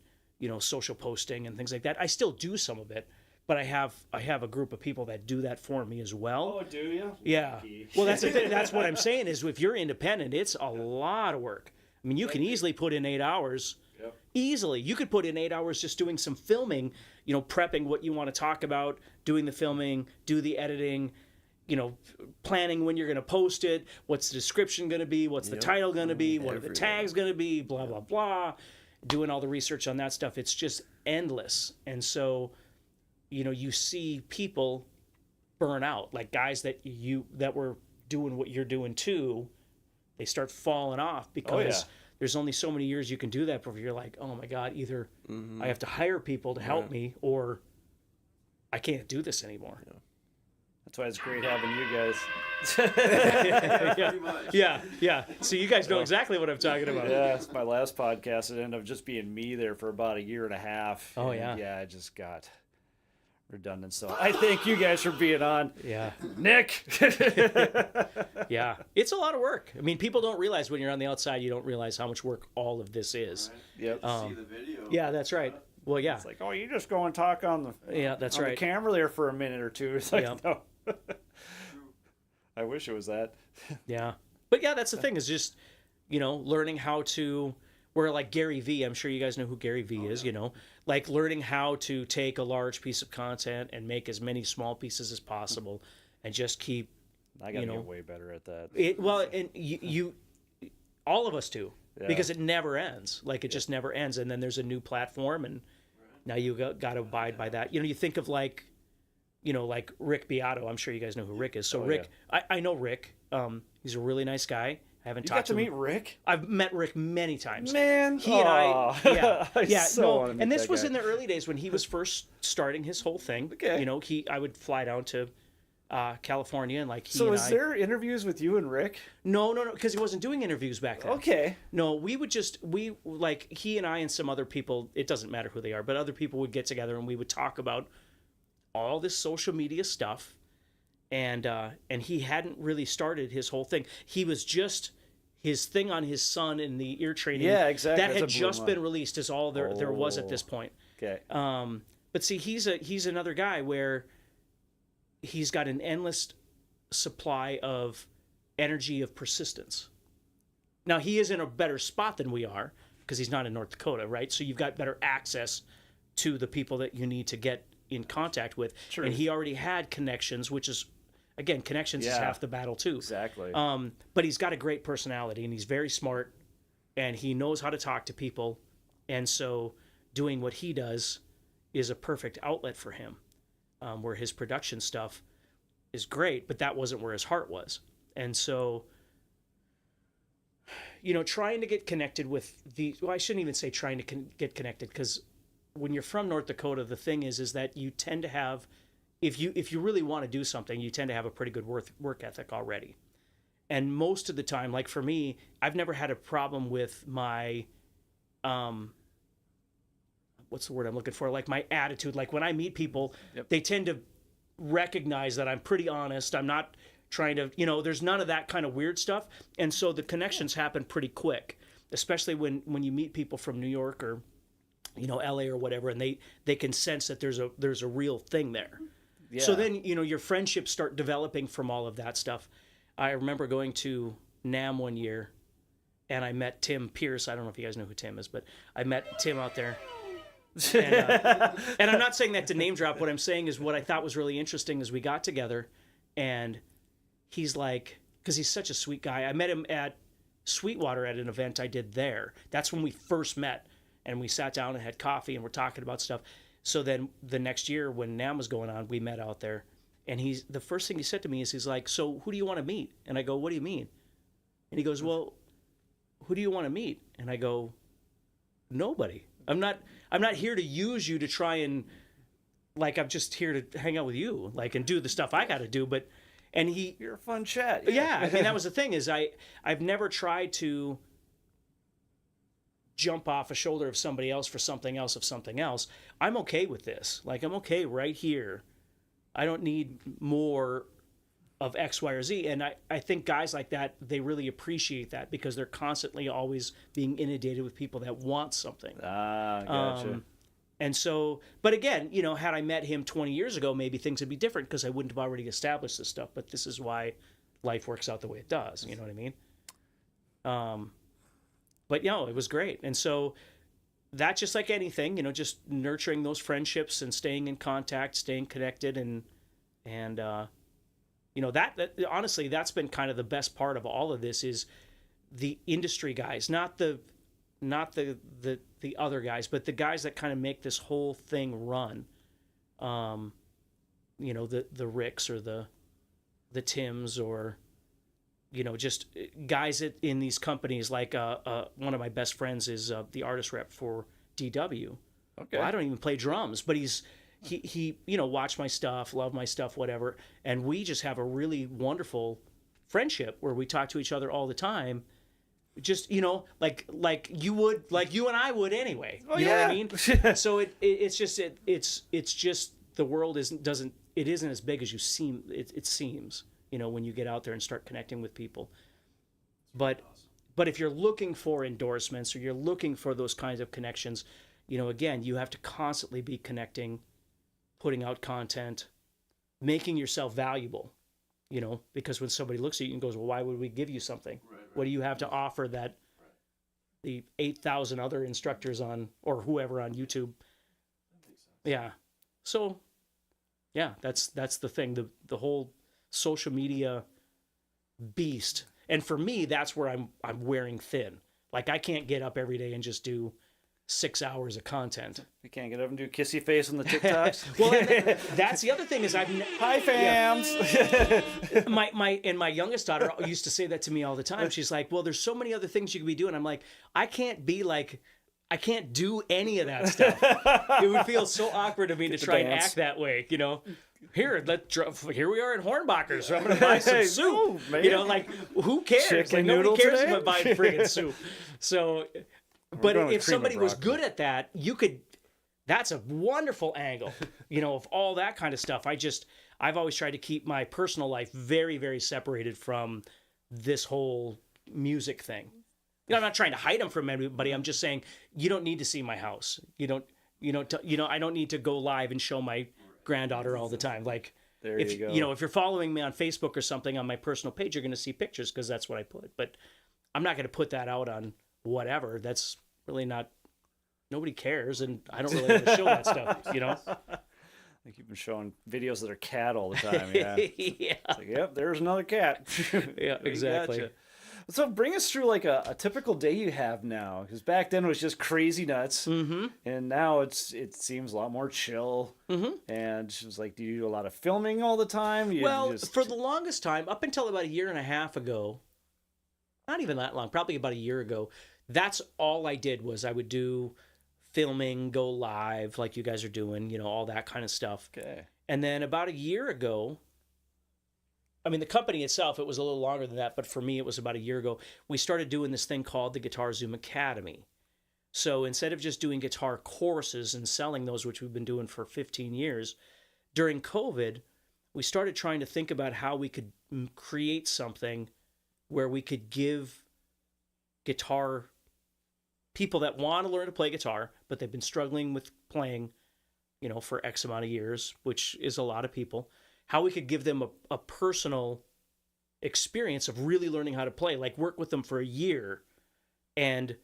social posting and things like that. I still do some of it, but I have a group of people that do that for me as well. Oh, do you? Yeah. Lucky. Well, that's the thing. That's what I'm saying is if you're independent, it's a lot of work. I mean, you can easily put in 8 hours. Yep. Easily. You could put in 8 hours just doing some filming, prepping what you want to talk about, doing the filming, do the editing, planning when you're going to post it, what's the description going to be, what's the title going to be, what are the tags going to be, blah, blah, blah, doing all the research on that stuff. It's just endless. And so, you see people burn out, like guys that were doing what you're doing too, they start falling off because there's only so many years you can do that before you're like, oh my God, either I have to hire people to help me or I can't do this anymore. Yeah. That's why it's great having you guys. Yeah. So you guys know exactly what I'm talking about. Yeah, it's my last podcast. It ended up just being me there for about a year and a half. Oh, and yeah. I just got redundant. So I thank you guys for being on. Yeah. Nick. Yeah. It's a lot of work. I mean, people don't realize when you're on the outside, you don't realize how much work all of this is. Yep. See the video. Yeah, that's right. Well, yeah. It's like, oh, you just go and talk on the That's on right. the camera there for a minute or two. It's like, Yeah. no. I wish it was that. Yeah. But yeah, that's the thing, is just, learning how to, where like Gary Vee, I'm sure you guys know who Gary Vee is, like learning how to take a large piece of content and make as many small pieces as possible and just keep, I gotta get way better at that. and you all of us do, because it never ends. Like it just never ends. And then there's a new platform, and now you got to abide by that. You think of like Rick Beato. I'm sure you guys know who Rick is. So Rick, I know Rick. He's a really nice guy. I haven't You talked got to to meet him. Rick? I've met Rick many times. Man, He and I, yeah, so wanna meet and this that was guy. in the early days when he was first starting his whole thing. Okay. I would fly down to California, and like he So and is there interviews with you and Rick? No, because he wasn't doing interviews back then. Okay. No, he and I and some other people, it doesn't matter who they are, but other people would get together and we would talk about all this social media stuff. And he hadn't really started his whole thing. He was just his thing on his son in the ear training. Yeah, exactly. That That's had what blew just my been released, is all there was at this point. Okay. But see, he's another guy where he's got an endless supply of energy, of persistence. Now, he is in a better spot than we are because he's not in North Dakota, right? So you've got better access to the people that you need to get in contact with. True. And he already had connections, which is, again, connections is half the battle too. Exactly. But he's got a great personality, and he's very smart, and he knows how to talk to people. And so doing what he does is a perfect outlet for him, where his production stuff is great, but that wasn't where his heart was. And so, trying to get connected with I shouldn't even say trying to get connected, because when you're from North Dakota, the thing is that you tend to have, if you really want to do something, you tend to have a pretty good work ethic already. And most of the time, like for me, I've never had a problem with my, what's the word I'm looking for? Like my attitude. Like when I meet people, they tend to recognize that I'm pretty honest. I'm not trying to, there's none of that kind of weird stuff. And so the connections happen pretty quick, especially when you meet people from New York or, LA or whatever, and they can sense that there's a real thing there. Yeah. So then, your friendships start developing from all of that stuff. I remember going to NAMM one year, and I met Tim Pierce. I don't know if you guys know who Tim is, but I met Tim out there. And I'm not saying that to name drop. What I'm saying is what I thought was really interesting is we got together, and he's like, because he's such a sweet guy. I met him at Sweetwater at an event I did there. That's when we first met, and we sat down and had coffee, and we're talking about stuff. So then the next year when NAMM was going on, we met out there, and the first thing he said to me is, he's like, so who do you want to meet? And I go, what do you mean? And he goes, well, who do you want to meet? And I go, nobody. I'm not here to use you to try and, like, I'm just here to hang out with you, like, and do the stuff I got to do. But, and you're a fun chat. Yeah. I mean, that was the thing, is I've never tried to jump off a shoulder of somebody else for something else of something else. I'm okay with this. Like, I'm okay right here. I don't need more of X, Y, or Z. And I think guys like that, they really appreciate that, because they're constantly always being inundated with people that want something. Gotcha. And so, but again, had I met him 20 years ago, maybe things would be different, because I wouldn't have already established this stuff. But this is why life works out the way it does. You know what I mean? But it was great. And so that, just like anything, just nurturing those friendships and staying in contact, staying connected, and that honestly, that's been kind of the best part of all of this, is the industry guys, not the other guys, but the guys that kind of make this whole thing run. The Ricks or the Tims, or just guys in these companies. Like one of my best friends is the artist rep for DW. Okay. Well, I don't even play drums, but he watch my stuff, love my stuff, whatever. And we just have a really wonderful friendship where we talk to each other all the time. Just, like you and I would anyway. You know what I mean? So it's just the world isn't as big as it seems, when you get out there and start connecting with people. But if you're looking for endorsements or you're looking for those kinds of connections, again, you have to constantly be connecting, putting out content, making yourself valuable, because when somebody looks at you and goes, well, why would we give you something? Right. What do you have to offer that the 8,000 other instructors or whoever on YouTube? Yeah. So, yeah, that's the thing, the whole social media beast. And for me, that's where I'm wearing thin. Like, I can't get up every day and just do 6 hours of content. You can't get up and do kissy face on the TikToks. Well, that's the other thing is hi fams. Yeah. my youngest daughter used to say that to me all the time. She's like, well, there's so many other things you could be doing. I'm like, I can't do any of that stuff. It would feel so awkward of me to try and act that way, Here we are in Hornbacher's. So I'm going to buy some soup. Like, who cares? Chicken nobody cares today? if I buy friggin' soup. So, but if somebody was good at that, that's a wonderful angle, of all that kind of stuff. I've always tried to keep my personal life very, very separated from this whole music thing. I'm not trying to hide them from everybody. I'm just saying, you don't need to see my house. I don't need to go live and show my granddaughter all the time. Like, there if you go. If you're following me on Facebook or something on my personal page, you're going to see pictures because that's what I put. But I'm not going to put that out on whatever. That's really not. Nobody cares, and I don't really want to show that stuff. Like you've been showing videos that are cat all the time. Yeah. Yeah. It's like, yep, there's another cat. Yeah, exactly. Gotcha. So bring us through like a typical day you have now, because back then it was just crazy nuts, and now it seems a lot more chill. And it was like, do you do a lot of filming all the time? For the longest time, up until about a year and a half ago, not even that long, probably about a year ago, that's all I did was I would do filming, go live like you guys are doing, all that kind of stuff. Okay. And then about a year ago, I mean, the company itself, it was a little longer than that, but for me, it was about a year ago, we started doing this thing called the Guitar Zoom Academy. So instead of just doing guitar courses and selling those, which we've been doing for 15 years, during COVID, we started trying to think about how we could create something where we could give guitar people that want to learn to play guitar, but they've been struggling with playing, for X amount of years, which is a lot of people, how we could give them a personal experience of really learning how to play, like work with them for a year and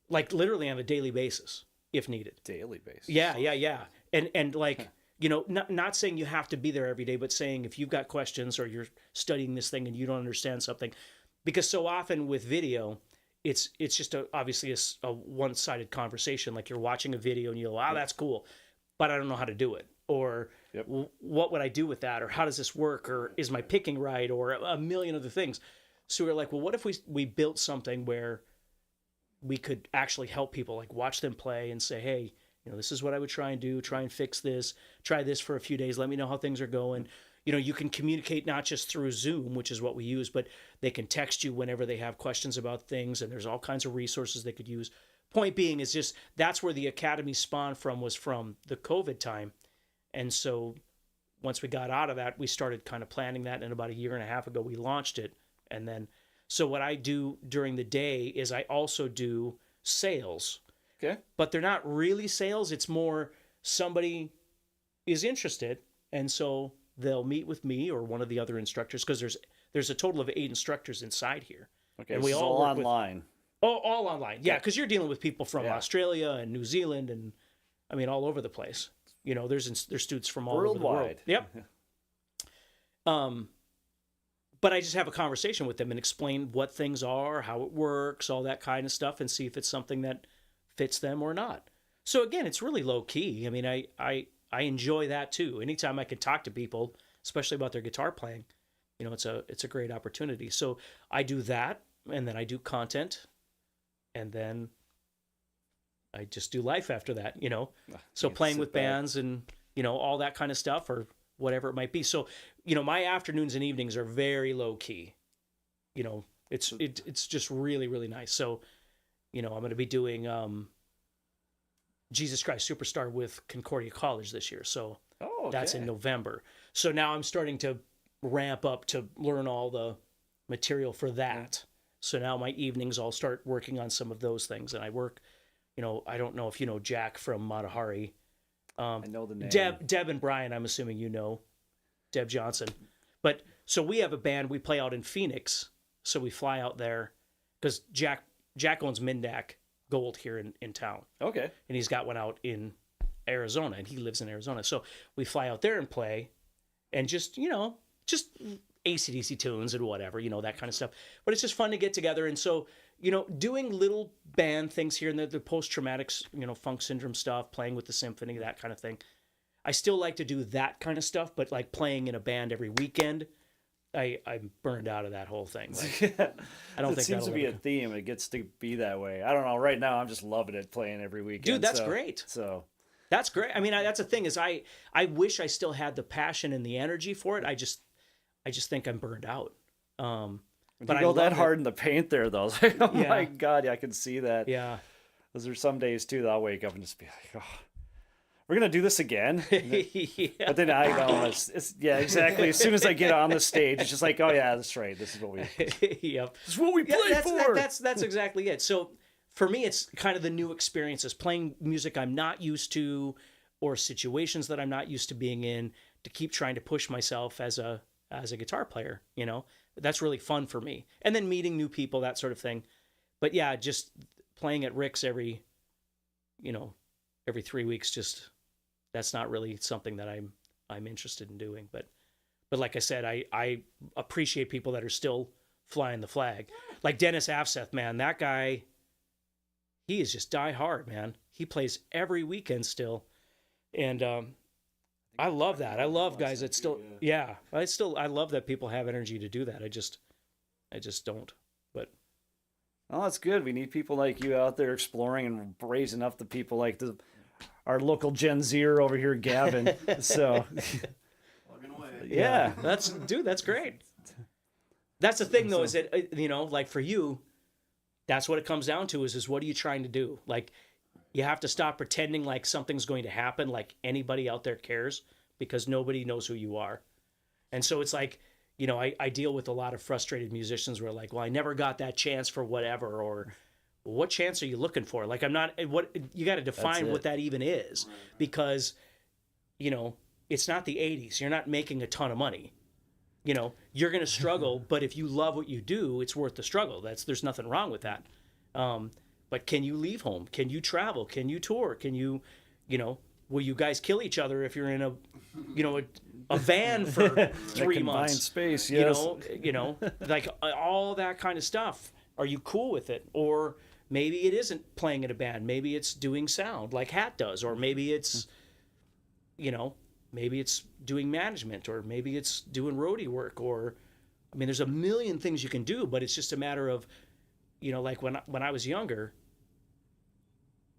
like literally on a daily basis if needed. Daily basis. Yeah. And like, not saying you have to be there every day, but saying if you've got questions or you're studying this thing and you don't understand something, because so often with video, it's just obviously a one-sided conversation. Like you're watching a video and you go, wow, that's cool, but I don't know how to do it. Or what would I do with that? Or how does this work? Or is my picking right? Or a million other things. So we're like, well, what if we built something where we could actually help people, like watch them play and say, hey, this is what I would try and do. Try and fix this. Try this for a few days. Let me know how things are going. You can communicate not just through Zoom, which is what we use, but they can text you whenever they have questions about things. And there's all kinds of resources they could use. Point being is just that's where the Academy spawned from, was from the COVID time. And so once we got out of that, we started kind of planning that. And about a year and a half ago, we launched it. And then, so what I do during the day is I also do sales. Okay. But they're not really sales. It's more somebody is interested. And so they'll meet with me or one of the other instructors, because there's a total of 8 instructors inside here. Okay. And we all online. All online. Yeah. Because you're dealing with people from Australia and New Zealand and I mean, all over the place. There's students from all over the world. Yep. But I just have a conversation with them and explain what things are, how it works, all that kind of stuff, and see if it's something that fits them or not. So again, it's really low key. I mean, I enjoy that too. Anytime I can talk to people, especially about their guitar playing, it's a great opportunity. So I do that, and then I do content, and then I just do life after that, So playing with bands and, all that kind of stuff or whatever it might be. So, my afternoons and evenings are very low key. It's just really, really nice. So, I'm going to be doing Jesus Christ Superstar with Concordia College this year. So Oh, okay. That's in November. So now I'm starting to ramp up to learn all the material for that. So now my evenings I'll start working on some of those things. And I work, I don't know if you know Jack from Matahari. I know the name. Deb and Brian, I'm assuming you know. Deb Johnson. But so we have a band, we play out in Phoenix. So we fly out there because Jack owns Mindak Gold here in town. Okay. And he's got one out in Arizona, and he lives in Arizona. So we fly out there and play and just AC/DC tunes and whatever, that kind of stuff. But it's just fun to get together. And so, doing little band things here and the post-traumatic, funk syndrome stuff, playing with the symphony, that kind of thing. I still like to do that kind of stuff, but like playing in a band every weekend, I'm burned out of that whole thing. Like, I don't think it seems to be a theme. It gets to be that way. I don't know. Right now, I'm just loving it playing every weekend. Dude, that's great. So that's great. I mean, that's the thing is I wish I still had the passion and the energy for it. I just think I'm burned out. But you go that hard in the paint there, though. Like, oh my God, I can see that. Yeah. Because there's some days too that I'll wake up and just be like, oh, we're gonna do this again. Yeah. But then I know it's exactly. As soon as I get on the stage, it's just like, oh yeah, that's right. This is what we. Yep. This is what we play for. That's exactly it. So for me, it's kind of the new experiences, playing music I'm not used to, or situations that I'm not used to being in, to keep trying to push myself as a guitar player. That's really fun for me. And then meeting new people, that sort of thing. But yeah, just playing at Rick's every 3 weeks, that's not really something that I'm interested in doing. But like I said, I appreciate people that are still flying the flag. Like Dennis Afseth, man, that guy, he is just die hard, man. He plays every weekend still. And I love that. I love guys that still, I love that people have energy to do that. I just don't. But well, that's good. We need people like you out there exploring and raising up the people like our local Gen Zer over here, Gavin. So, yeah, that's great. That's the thing, though, is that like for you, that's what it comes down to is what are you trying to do? Like, you have to stop pretending like something's going to happen, like anybody out there cares, because nobody knows who you are. And so it's like, I deal with a lot of frustrated musicians who are like, well, I never got that chance for whatever, or what chance are you looking for? Like, you got to define what that even is, because, it's not the 80s. You're not making a ton of money. You're going to struggle, but if you love what you do, it's worth the struggle. There's nothing wrong with that. But can you leave home? Can you travel? Can you tour? Can you, will you guys kill each other if you're in a van for 3 months? Space, yes. Like all that kind of stuff. Are you cool with it? Or maybe it isn't playing in a band. Maybe it's doing sound like Hat does, or maybe it's, maybe it's doing management, or maybe it's doing roadie work, or, there's a million things you can do, but it's just a matter of, like when I was younger,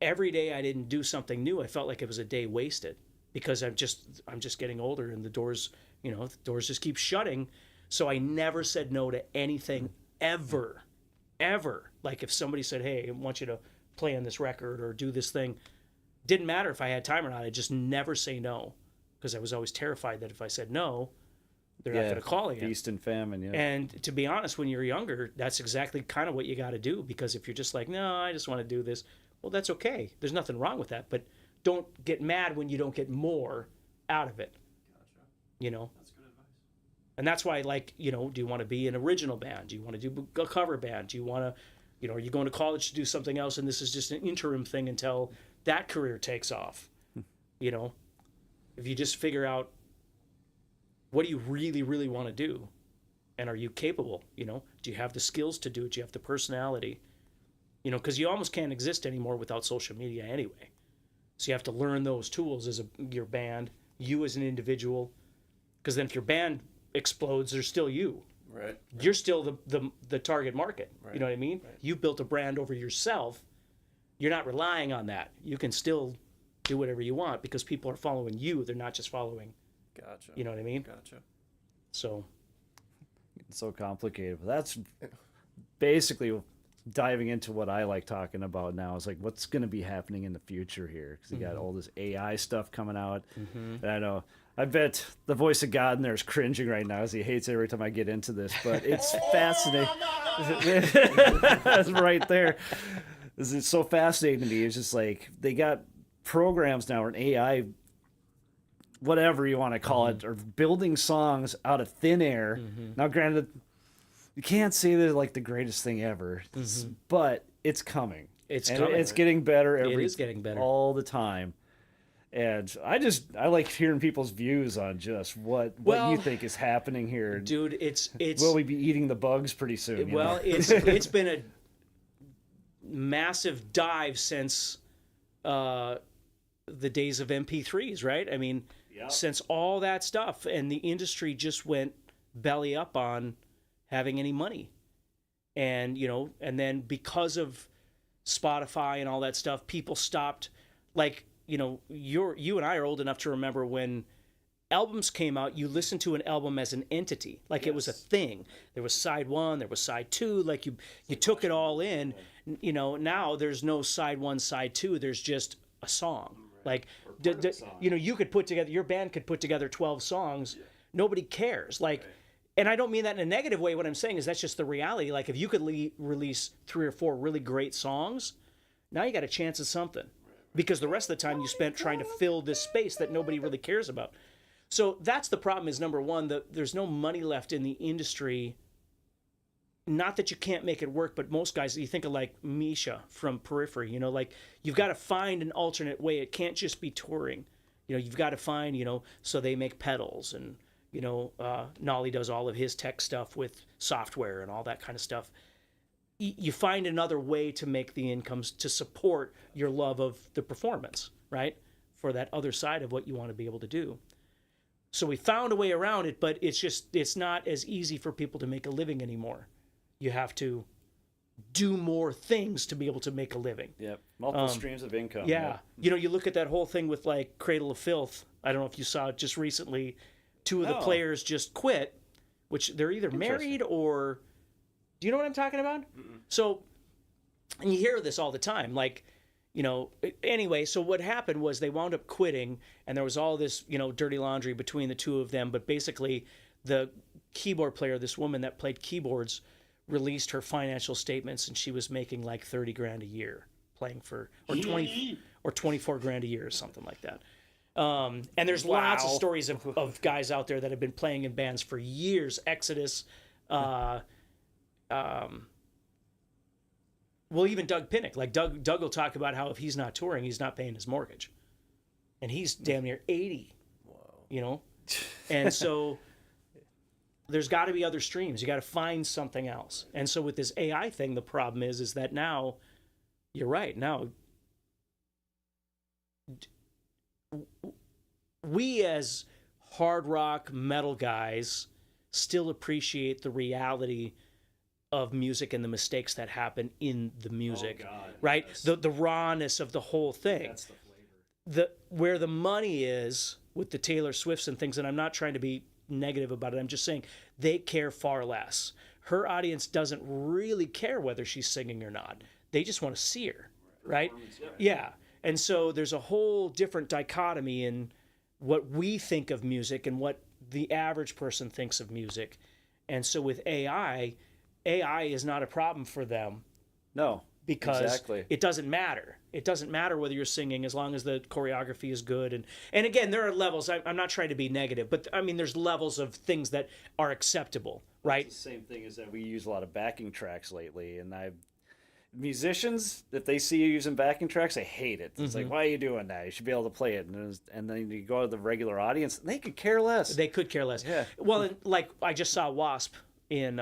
every day I didn't do something new, I felt like it was a day wasted, because I'm just getting older, and the doors just keep shutting. So I never said no to anything ever. Like if somebody said, hey, I want you to play on this record or do this thing, didn't matter if I had time or not. I just never say no, because I was always terrified that if I said no, they're not going to call again. Feast and famine, yeah. And to be honest, when you're younger, that's exactly kind of what you got to do, because if you're just like, no, I just want to do this, well, that's okay. There's nothing wrong with that, but don't get mad when you don't get more out of it. Gotcha. That's good advice. And that's why, like, do you want to be an original band? Do you want to do a cover band? Do you want to, are you going to college to do something else, and this is just an interim thing until that career takes off? If you just figure out, what do you really, really want to do? And are you capable? Do you have the skills to do it? Do you have the personality? Because you almost can't exist anymore without social media anyway. So you have to learn those tools as your band, you as an individual. Because then if your band explodes, there's still you. Right. You're still the target market. Right. You know what I mean? Right. You built a brand over yourself. You're not relying on that. You can still do whatever you want because people are following you. They're not just following. Gotcha. You know what I mean? Gotcha. So. It's so complicated. But that's basically diving into what I like talking about now is like what's going to be happening in the future here, because you got all this AI stuff coming out. And I know, I bet the voice of God in there is cringing right now as he hates every time I get into this, but it's fascinating. That's right there. This is so fascinating to me. It's just like they got programs now, or an AI, whatever you want to call it, or building songs out of thin air. Now, granted, you can't say they're like the greatest thing ever, but it's coming. It's And coming. it's getting better It is getting better. all the time. And I like hearing people's views on just what Well, you think is happening here. Dude, it's Will we be eating the bugs pretty soon? you well, know? it's been a massive dive since the days of MP3s, right? I mean, since all that stuff, and the industry just went belly up on having any money. And, and then because of Spotify and all that stuff, people stopped, like, you and I are old enough to remember when albums came out, you listened to an album as an entity, like it was a thing. There was side 1, there was side 2, like you took it all in. Now there's no side 1, side 2, there's just a song. Like, you could put together, your band could put together 12 songs. Nobody cares. Like, and I don't mean that in a negative way. What I'm saying is that's just the reality. Like, if you could release 3 or 4 really great songs, now you got a chance at something. Because the rest of the time you spent trying to fill this space that nobody really cares about. So that's the problem, is number one, that there's no money left in the industry. Not that you can't make it work, but most guys, you think of like Misha from Periphery, like you've got to find an alternate way. It can't just be touring. You've got to find, so they make pedals, and, Nolly does all of his tech stuff with software and all that kind of stuff. You find another way to make the incomes to support your love of the performance, right? For that other side of what you want to be able to do. So we found a way around it, but it's not as easy for people to make a living anymore. You have to do more things to be able to make a living. Yep. Multiple streams of income. Yeah. Yep. You look at that whole thing with like Cradle of Filth. I don't know if you saw it just recently. 2 of the players just quit, which they're either married or... Do you know what I'm talking about? So, and you hear this all the time, like, anyway, so what happened was they wound up quitting, and there was all this, dirty laundry between the 2 of them, but basically the keyboard player, this woman that played keyboards, released her financial statements, and she was making like $30,000 a year playing for, or 20 or 24 grand a year or something like that. And there's lots of stories of guys out there that have been playing in bands for years. Exodus, well, even Doug Pinnick, like Doug will talk about how if he's not touring, he's not paying his mortgage, and he's damn near 80. Wow. And so there's got to be other streams. You got to find something else. And so with this AI thing, the problem is that now, you're right. Now, we as hard rock metal guys still appreciate the reality of music and the mistakes that happen in the music, right? Yes. The rawness of the whole thing. That's the flavor. Where the money is with the Taylor Swifts and things, and I'm not trying to be negative about it, I'm just saying they care far less. Her audience doesn't really care whether she's singing or not. They just want to see her, right? Yeah. And so there's a whole different dichotomy in what we think of music and what the average person thinks of music. And so with AI is not a problem for them. No, because exactly. It doesn't matter. It doesn't matter whether you're singing as long as the choreography is good. And again, there are levels. I'm not trying to be negative, but I mean, there's levels of things that are acceptable, right? It's the same thing as that we use a lot of backing tracks lately, and musicians, if they see you using backing tracks, they hate it. It's like, why are you doing that? You should be able to play it. And then you go to the regular audience, they could care less. They could care less. Yeah. Well, like I just saw Wasp in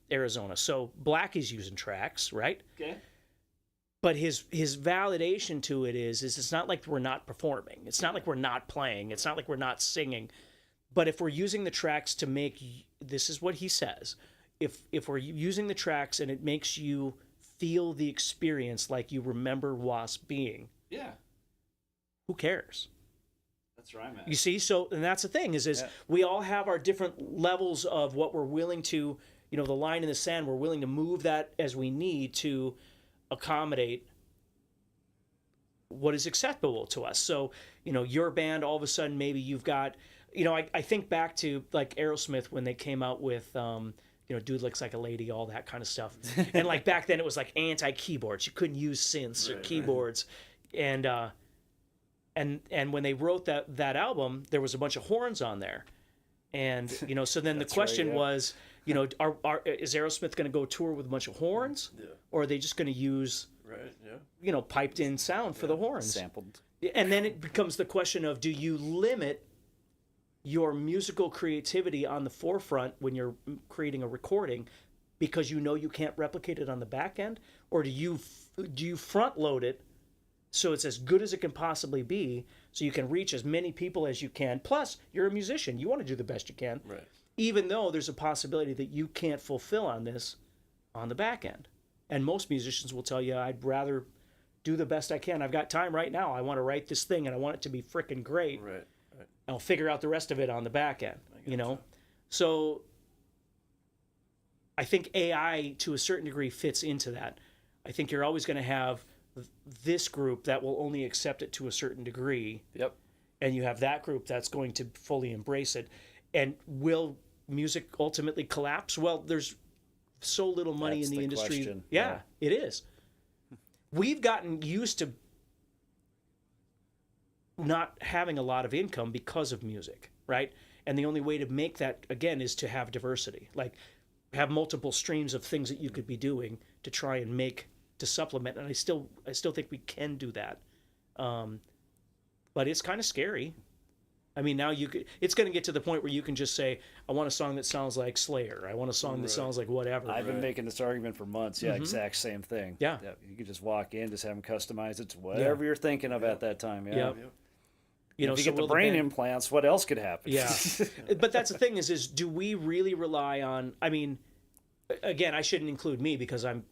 Arizona. So Black is using tracks, right? Okay. But his validation to it is it's not like we're not performing. It's not like we're not playing. It's not like we're not singing. But if we're using the tracks to make, this is what he says, if we're using the tracks and it makes you feel the experience like you remember Wasp being, yeah, who cares? That's right, man. You see, so and that's the thing is we all have our different levels of what we're willing to the line in the sand. We're willing to move that as we need to accommodate what is acceptable to us. So, your band, all of a sudden, maybe you've got, I think back to like Aerosmith when they came out with, Dude Looks Like a Lady, all that kind of stuff. And like back then it was like anti-keyboards. You couldn't use synths or keyboards. Right. And when they wrote that album, there was a bunch of horns on there. And, so then the question was, is Aerosmith going to go tour with a bunch of horns? Yeah. Or are they just going to use, piped in sound for the horns? Sampled. And then it becomes the question of, do you limit your musical creativity on the forefront when you're creating a recording because you can't replicate it on the back end? Or do you front load it so it's as good as it can possibly be so you can reach as many people as you can? Plus, you're a musician. You want to do the best you can. Right. Even though there's a possibility that you can't fulfill on this on the back end. And most musicians will tell you, I'd rather do the best I can. I've got time right now. I want to write this thing and I want it to be freaking great. Right. I'll figure out the rest of it on the back end, So I think AI, to a certain degree, fits into that. I think you're always going to have this group that will only accept it to a certain degree. Yep. And you have that group that's going to fully embrace it. And will music ultimately collapse? Well, there's so little money in the industry. Question. Yeah, it is. We've gotten used to not having a lot of income because of music, right? And the only way to make that, again, is to have diversity. Like, have multiple streams of things that you could be doing to try and to supplement. And I still think we can do that. But it's kind of scary. I mean, now it's going to get to the point where you can just say, I want a song that sounds like Slayer. I want a song that sounds like whatever. I've been making this argument for months. Yeah, exact same thing. Yeah. You could just walk in, just have them customize it to whatever you're thinking of at that time. Yeah. If you get the brain implants, what else could happen? Yeah. But that's the thing is do we really rely on, I mean, again, I shouldn't include me because I'm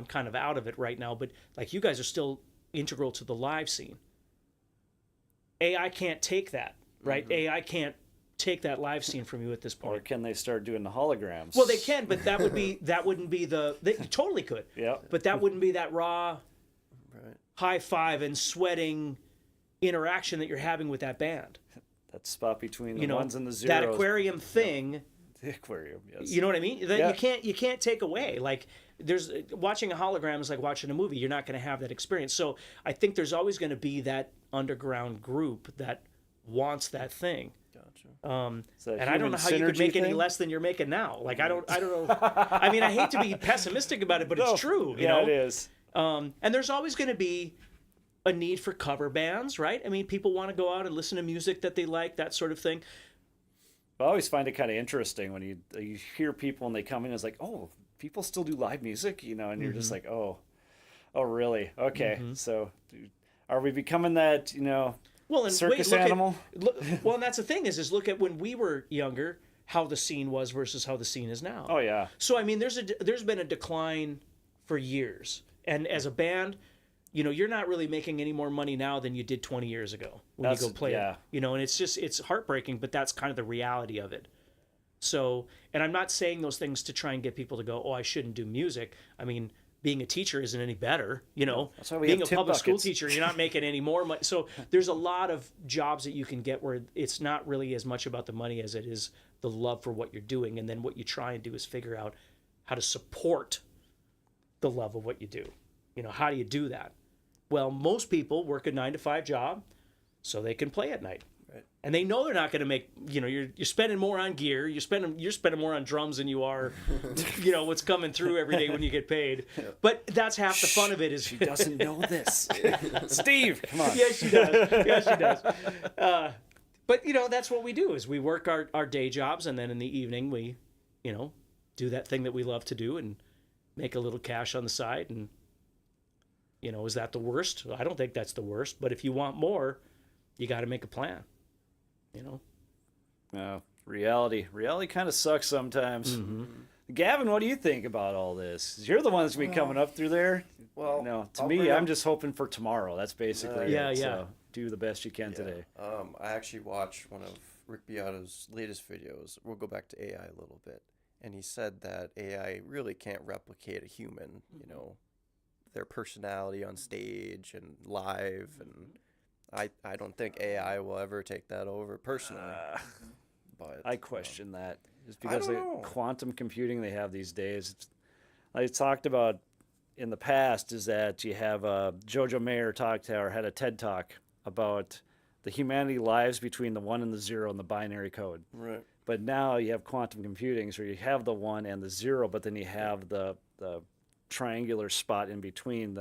kind of out of it right now, but like you guys are still integral to the live scene. AI can't take that, right? Mm-hmm. AI can't take that live scene from you at this point. Or can they start doing the holograms? Well, they can, but that wouldn't be they totally could. Yeah. But that wouldn't be that raw high five and sweating interaction that you're having with that band. That spot between the ones and the zeros. That aquarium thing. Yeah. The aquarium, yes. You know what I mean? That you can't take away. Like watching a hologram is like watching a movie. You're not going to have that experience. So I think there's always going to be that underground group that wants that thing. Gotcha. And I don't know how you could make any less than you're making now. Like I don't know. I mean, I hate to be pessimistic about it, but it's true. You know? It is. And there's always going to be a need for cover bands, right? I mean, people want to go out and listen to music that they like, that sort of thing. I always find it kind of interesting when you hear people and they come in and it's like, oh, people still do live music, and you're just like, oh, really? Okay. So are we becoming that, circus animal? Well, and that's the thing is look at when we were younger, how the scene was versus how the scene is now. Oh, yeah. So, I mean, there's been a decline for years. And as a band, you're not really making any more money now than you did 20 years ago when you go play it. And it's heartbreaking, but that's kind of the reality of it. So, and I'm not saying those things to try and get people to go, oh, I shouldn't do music. I mean, being a teacher isn't any better, That's why we being have a public buckets. School teacher, you're not making any more money. So there's a lot of jobs that you can get where it's not really as much about the money as it is the love for what you're doing. And then what you try and do is figure out how to support the love of what you do. How do you do that? Well, most people work a 9-to-5 job so they can play at night. Right. And they know they're not going to make, you're spending more on gear, you're spending more on drums than you are, what's coming through every day when you get paid. Yeah. But that's half the fun of it is she doesn't know this. Steve, come on. Yes, she does. Yes, she does. But that's what we do is we work our day jobs and then in the evening we, do that thing that we love to do and make a little cash on the side. And is that the worst? I don't think that's the worst. But if you want more, you got to make a plan. Reality kind of sucks sometimes. Mm-hmm. Gavin, what do you think about all this? You're the one that's going to be coming up through there. Well, to me, I'm just hoping for tomorrow. That's basically it. So do the best you can today. I actually watched one of Rick Beato's latest videos. We'll go back to AI a little bit. and he said that AI really can't replicate a human, you know, their personality on stage and live, and I don't think AI will ever take that over personally. But I question that just I because don't the know. quantum computing they have these days. I talked about in the past is that you have Jojo Mayer had a TED talk about the humanity lives between the 1 and the 0 in the binary code. Right. But now you have quantum computing, so you have the 1 and the 0, but then you have the triangular spot in between.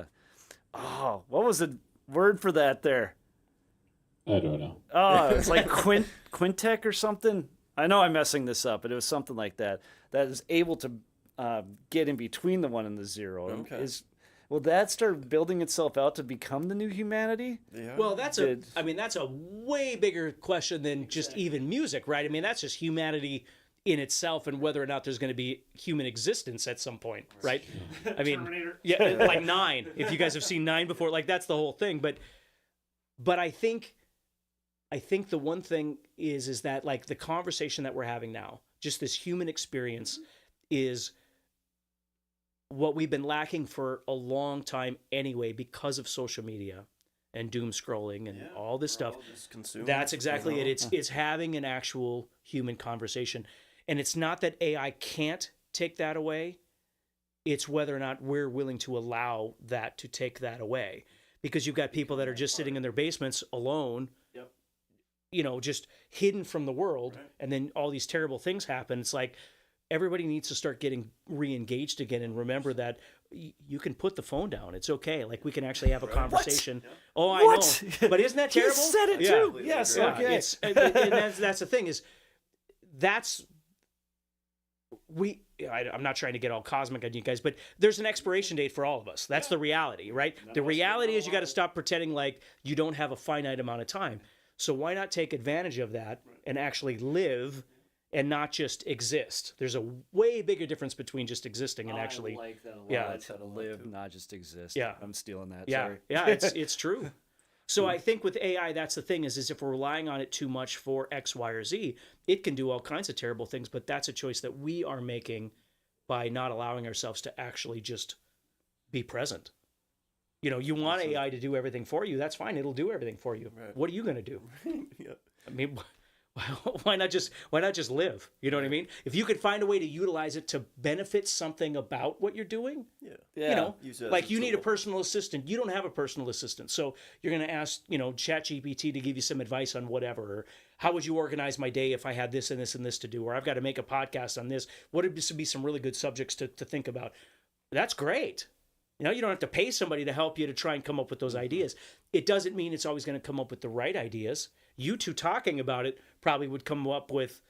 What was the word for that there? I don't know. Oh, it's like Quintec or something. I know I'm messing this up, but it was something like that. That is able to get in between the 1 and the 0. Okay. Will that start building itself out to become the new humanity? Yeah. Well, that's a way bigger question than just even music, right? I mean, that's just humanity in itself and whether or not there's going to be human existence at some point, right? I mean, Terminator. yeah, like 9. If you guys have seen 9 before, like that's the whole thing. But I think the one thing is that like the conversation that we're having now, just this human experience, is what we've been lacking for a long time anyway because of social media and doom scrolling and all this stuff. That's exactly it. It's having an actual human conversation. And it's not that AI can't take that away. It's whether or not we're willing to allow that to take that away. Because you've got people that are just sitting in their basements alone, you know, just hidden from the world. Right. And then all these terrible things happen. It's like, everybody needs to start getting re-engaged again and remember that you can put the phone down. It's okay. Like we can actually have a conversation. What? Oh, I know. But isn't that terrible? You said it too. Yes. Yeah. Okay. And that's the thing is I'm not trying to get all cosmic on you guys, but there's an expiration date for all of us. That's the reality, right? The reality is you got to stop pretending like you don't have a finite amount of time. So why not take advantage of that and actually live and not just exist? There's a way bigger difference between just existing and actually. I like that a lot. Yeah. To live, not just exist. Yeah. I'm stealing that. Yeah. Sorry. Yeah. It's true. So I think with AI, that's the thing is if we're relying on it too much for X, Y, or Z, it can do all kinds of terrible things. But that's a choice that we are making by not allowing ourselves to actually just be present. You know, you want AI to do everything for you. That's fine. It'll do everything for you. Right. What are you going to do? I mean, why not just live? You know what I mean? If you could find a way to utilize it to benefit something about what you're doing, you know, like you need a personal assistant. You don't have a personal assistant. So you're going to ask, you know, ChatGPT to give you some advice on whatever. Or how would you organize my day if I had this and this and this to do? Or I've got to make a podcast on this. What would be some really good subjects to think about? That's great. You know, you don't have to pay somebody to help you to try and come up with those ideas. It doesn't mean it's always going to come up with the right ideas. You two talking about it probably would come up with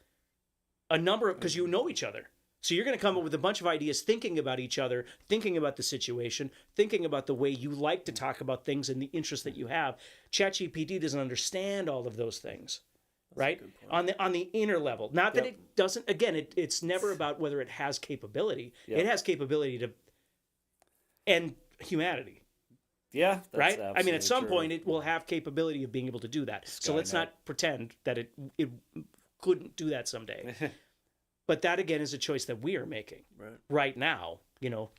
a number of, because you know each other. So you're going to come up with a bunch of ideas thinking about each other, thinking about the situation, thinking about the way you like to talk about things and the interests that you have. ChatGPT doesn't understand all of those things, right? On the inner level. Not that it doesn't, again, it's never about whether it has capability. It has capability to end humanity. Yeah. Right? I mean, at some point, it will have capability of being able to do that. So let's not pretend that it couldn't do that someday. But that, again, is a choice that we are making right now. You know,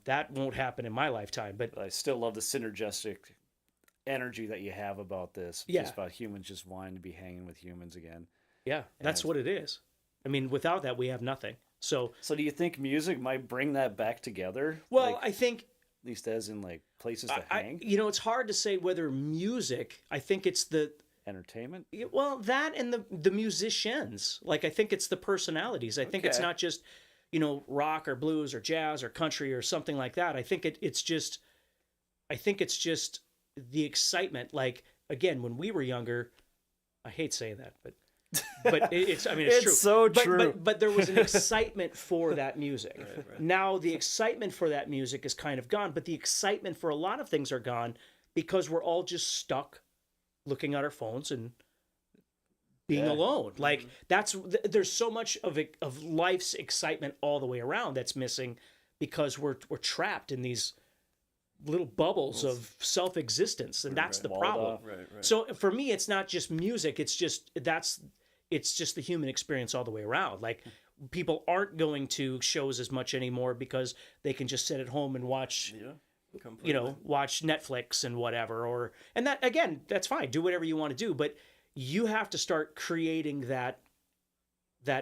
that won't happen in my lifetime. But I still love the synergistic energy that you have about this. Yeah. Just about humans just wanting to be hanging with humans again. Yeah, that's what it is. I mean, without that, we have nothing. So do you think music might bring that back together? Well, like, I think... At least as in, like, places to hang? You know, it's hard to say whether music... I think it's the... Entertainment? Well, that and the musicians. Like, I think it's the personalities. I think it's not just, you know, rock or blues or jazz or country or something like that. I think it's just... I think it's just the excitement. Like, again, when we were younger... I hate saying that, but it's true. It's so true. But there was an excitement for that music. Right. Now the excitement for that music is kind of gone, but the excitement for a lot of things are gone because we're all just stuck looking at our phones and being alone. Like there's so much of life's excitement all the way around that's missing because we're trapped in these little bubbles of self-existence, and that's the problem. Right. So for me, it's not just music. It's just the human experience all the way around. Like people aren't going to shows as much anymore because they can just sit at home and watch, watch Netflix and whatever. And that, again, that's fine. Do whatever you want to do, but you have to start creating that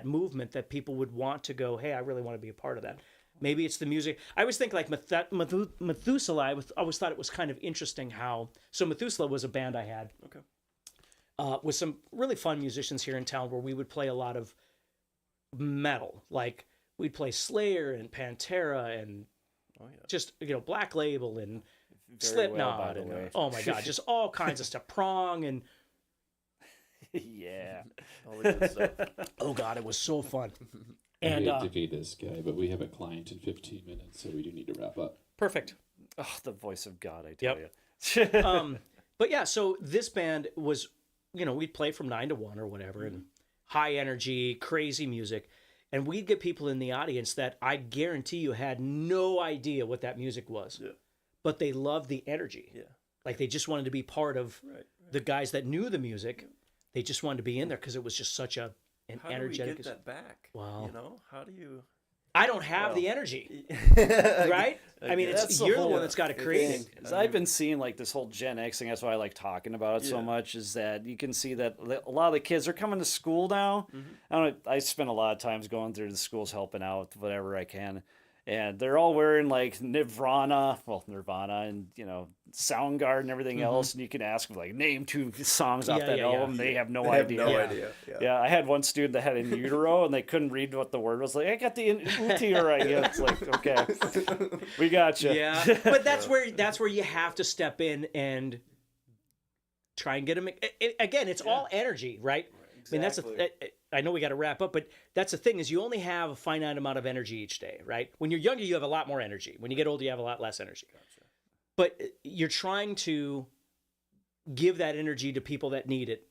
movement that people would want to go, hey, I really want to be a part of that. Maybe it's the music. I always think like Methuselah, I always thought it was kind of interesting how, so Methuselah was a band I had. Okay. With some really fun musicians here in town where we would play a lot of metal. Like we'd play Slayer and Pantera and just, Black Label and Slipknot and oh my God, just all kinds of stuff. Prong and yeah. All the good stuff. oh God, it was so fun. I And hate to be this guy, but we have a client in 15 minutes, so we do need to wrap up. perfect. Oh, the voice of God, I tell you. But yeah, so this band was, we'd play from 9 to 1 or whatever, and high energy, crazy music. And we'd get people in the audience that I guarantee you had no idea what that music was. Yeah. But they loved the energy. Yeah. Like they just wanted to be part of the guys that knew the music. They just wanted to be in there because it was just such an How energetic. do we get that back? Wow. How do you? I don't have the energy, right? I mean, you're the one that's got to create it. Because I've been seeing like this whole Gen X thing. That's why I like talking about it so much. Is that you can see that a lot of the kids are coming to school now. I spend a lot of times going through the schools helping out whatever I can, and they're all wearing like Nirvana and Soundgarden and everything else. And you can ask them like name 2 songs off that album. They have no idea. No idea. Yeah, I had one student that had in utero and they couldn't read what the word was. Like, I got the utero right. Yeah, it's like, okay, we got you. Yeah, but that's where you have to step in and try and get them. Again, it's all energy, right? I mean, that's I know we got to wrap up, but that's the thing is you only have a finite amount of energy each day, right? When you're younger, you have a lot more energy. When you get older, you have a lot less energy. Gotcha. But you're trying to give that energy to people that need it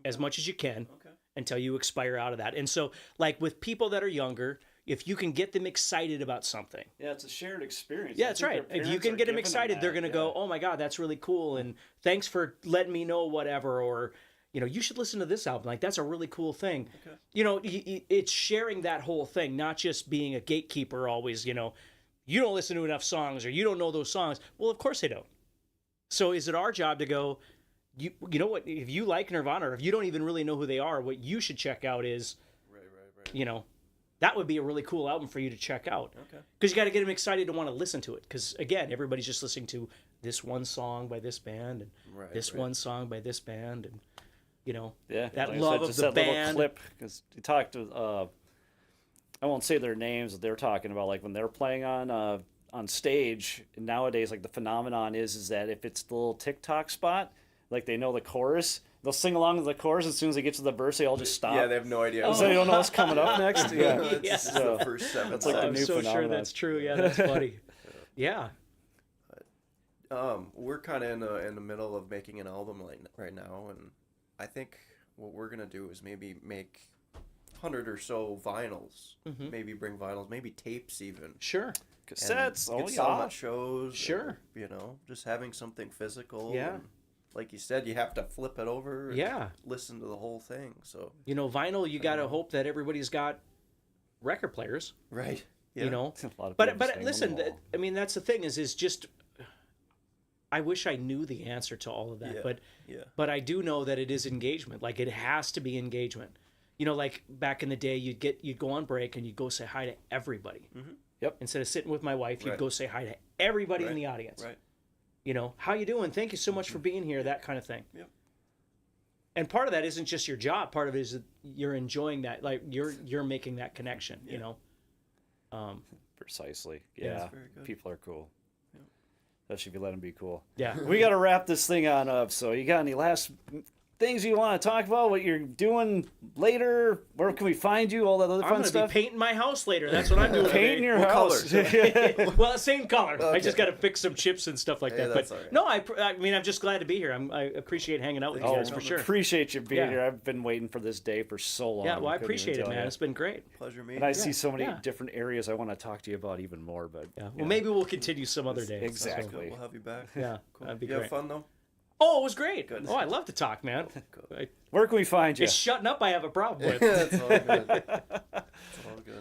as much as you can until you expire out of that. And so, like with people that are younger, if you can get them excited about something. Yeah, it's a shared experience. Yeah, that's right. If you can get them excited, they're going to go, oh my God, that's really cool. And thanks for letting me know whatever. Or, you should listen to this album. Like, that's a really cool thing. Okay. It's sharing that whole thing, not just being a gatekeeper always, you don't listen to enough songs or you don't know those songs. Well, of course they don't. So is it our job to go, you know what, if you like Nirvana or if you don't even really know who they are, what you should check out is, that would be a really cool album for you to check out. Okay. Because you got to get them excited to want to listen to it. Because, again, everybody's just listening to this one song by this band and this one song by this band. And, that like love of the band. Little clip, because you talked to, I won't say their names, but they're talking about like when they're playing on stage nowadays, like the phenomenon is that if it's the little TikTok spot, like they know the chorus, they'll sing along to the chorus. As soon as they get to the verse, they all just stop. Yeah, they have no idea. So they don't know what's coming up next. Yeah, It's the first 7 That's like the I'm new so phenomenon. sure that's true. Yeah, that's funny. Yeah. We're kind of in the middle of making an album right now, and I think what we're gonna do is maybe make 100 or so vinyls. Maybe bring vinyls, maybe tapes even. Sure. Cassettes. Get some at shows. Sure. Or, just having something physical. Yeah. And like you said, you have to flip it over. And listen to the whole thing. So. Vinyl. You got to hope that everybody's got record players. Right. Yeah. A lot of people But staying on listen, the wall. I mean, that's the thing is just. I wish I knew the answer to all of that, but I do know that it is engagement. Like it has to be engagement. Like back in the day, you'd go on break and you'd go say hi to everybody. Yep. Instead of sitting with my wife, you'd go say hi to everybody in the audience. Right. How you doing? Thank you so much for being here. That kind of thing. Yep. And part of that isn't just your job. Part of it is that you're enjoying that. Like you're making that connection. Precisely. Yeah, Yeah. that's very good. People are cool. Especially if you let them be cool. Yeah. We got to wrap this thing on up. So you got any last things you want to talk about? What you're doing later? Where can we find you? All that other I'm fun going to stuff. be painting my house later. That's what I'm doing. Painting your What house. Well, same color. I Okay. just got to fix some chips and stuff like Hey, that. that's But all right. no, I mean, I'm just glad to be here. I appreciate hanging out with you Thanks guys for for coming. sure. Appreciate you being Yeah. here. I've been waiting for this day for so long. Yeah, well, I couldn't even appreciate it, tell man. you. It's been great. Pleasure meeting And I you. see so many Yeah. different areas I want to talk to you about even more. But Yeah. Well, maybe we'll continue some other day. Exactly. We'll have you back. Yeah, Cool. that'd be you great. have fun though? Oh, it was great. Good. Oh, I love to talk, man. Cool. where can we find you? It's shutting up I have a problem with. It's all good. It's all good.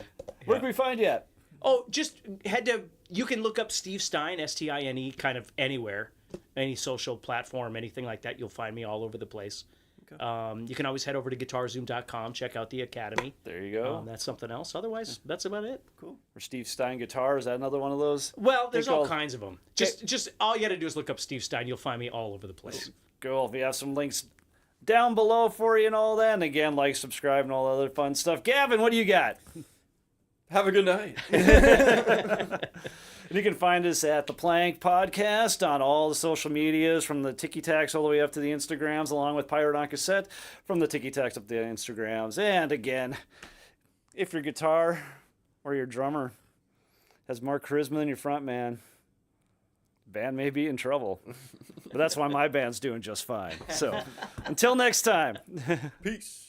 Where can we find you at? Oh, just you can look up Steve Stine, Stine, kind of anywhere, any social platform, anything like that. You'll find me all over the place. Okay. You can always head over to guitarzoom.com, check out the Academy. There you go. That's something else. Otherwise, that's about it. Cool. Or Steve Stine Guitar, is that another one of those? Well, there's all all- kinds of them. Just all you got to do is look up Steve Stine. You'll find me all over the place. Cool. We have some links down below for you and all that. And again, like, subscribe, and all the other fun stuff. Gavin, what do you got? Have a good night. And you can find us at The Plank Podcast on all the social medias, from the Tiki Tacs all the way up to the Instagrams, along with Pirate on Cassette, from the Tiki Tacs up to the Instagrams. And again, if your guitar or your drummer has more charisma than your front man, the band may be in trouble. But that's why my band's doing just fine. So until next time. Peace.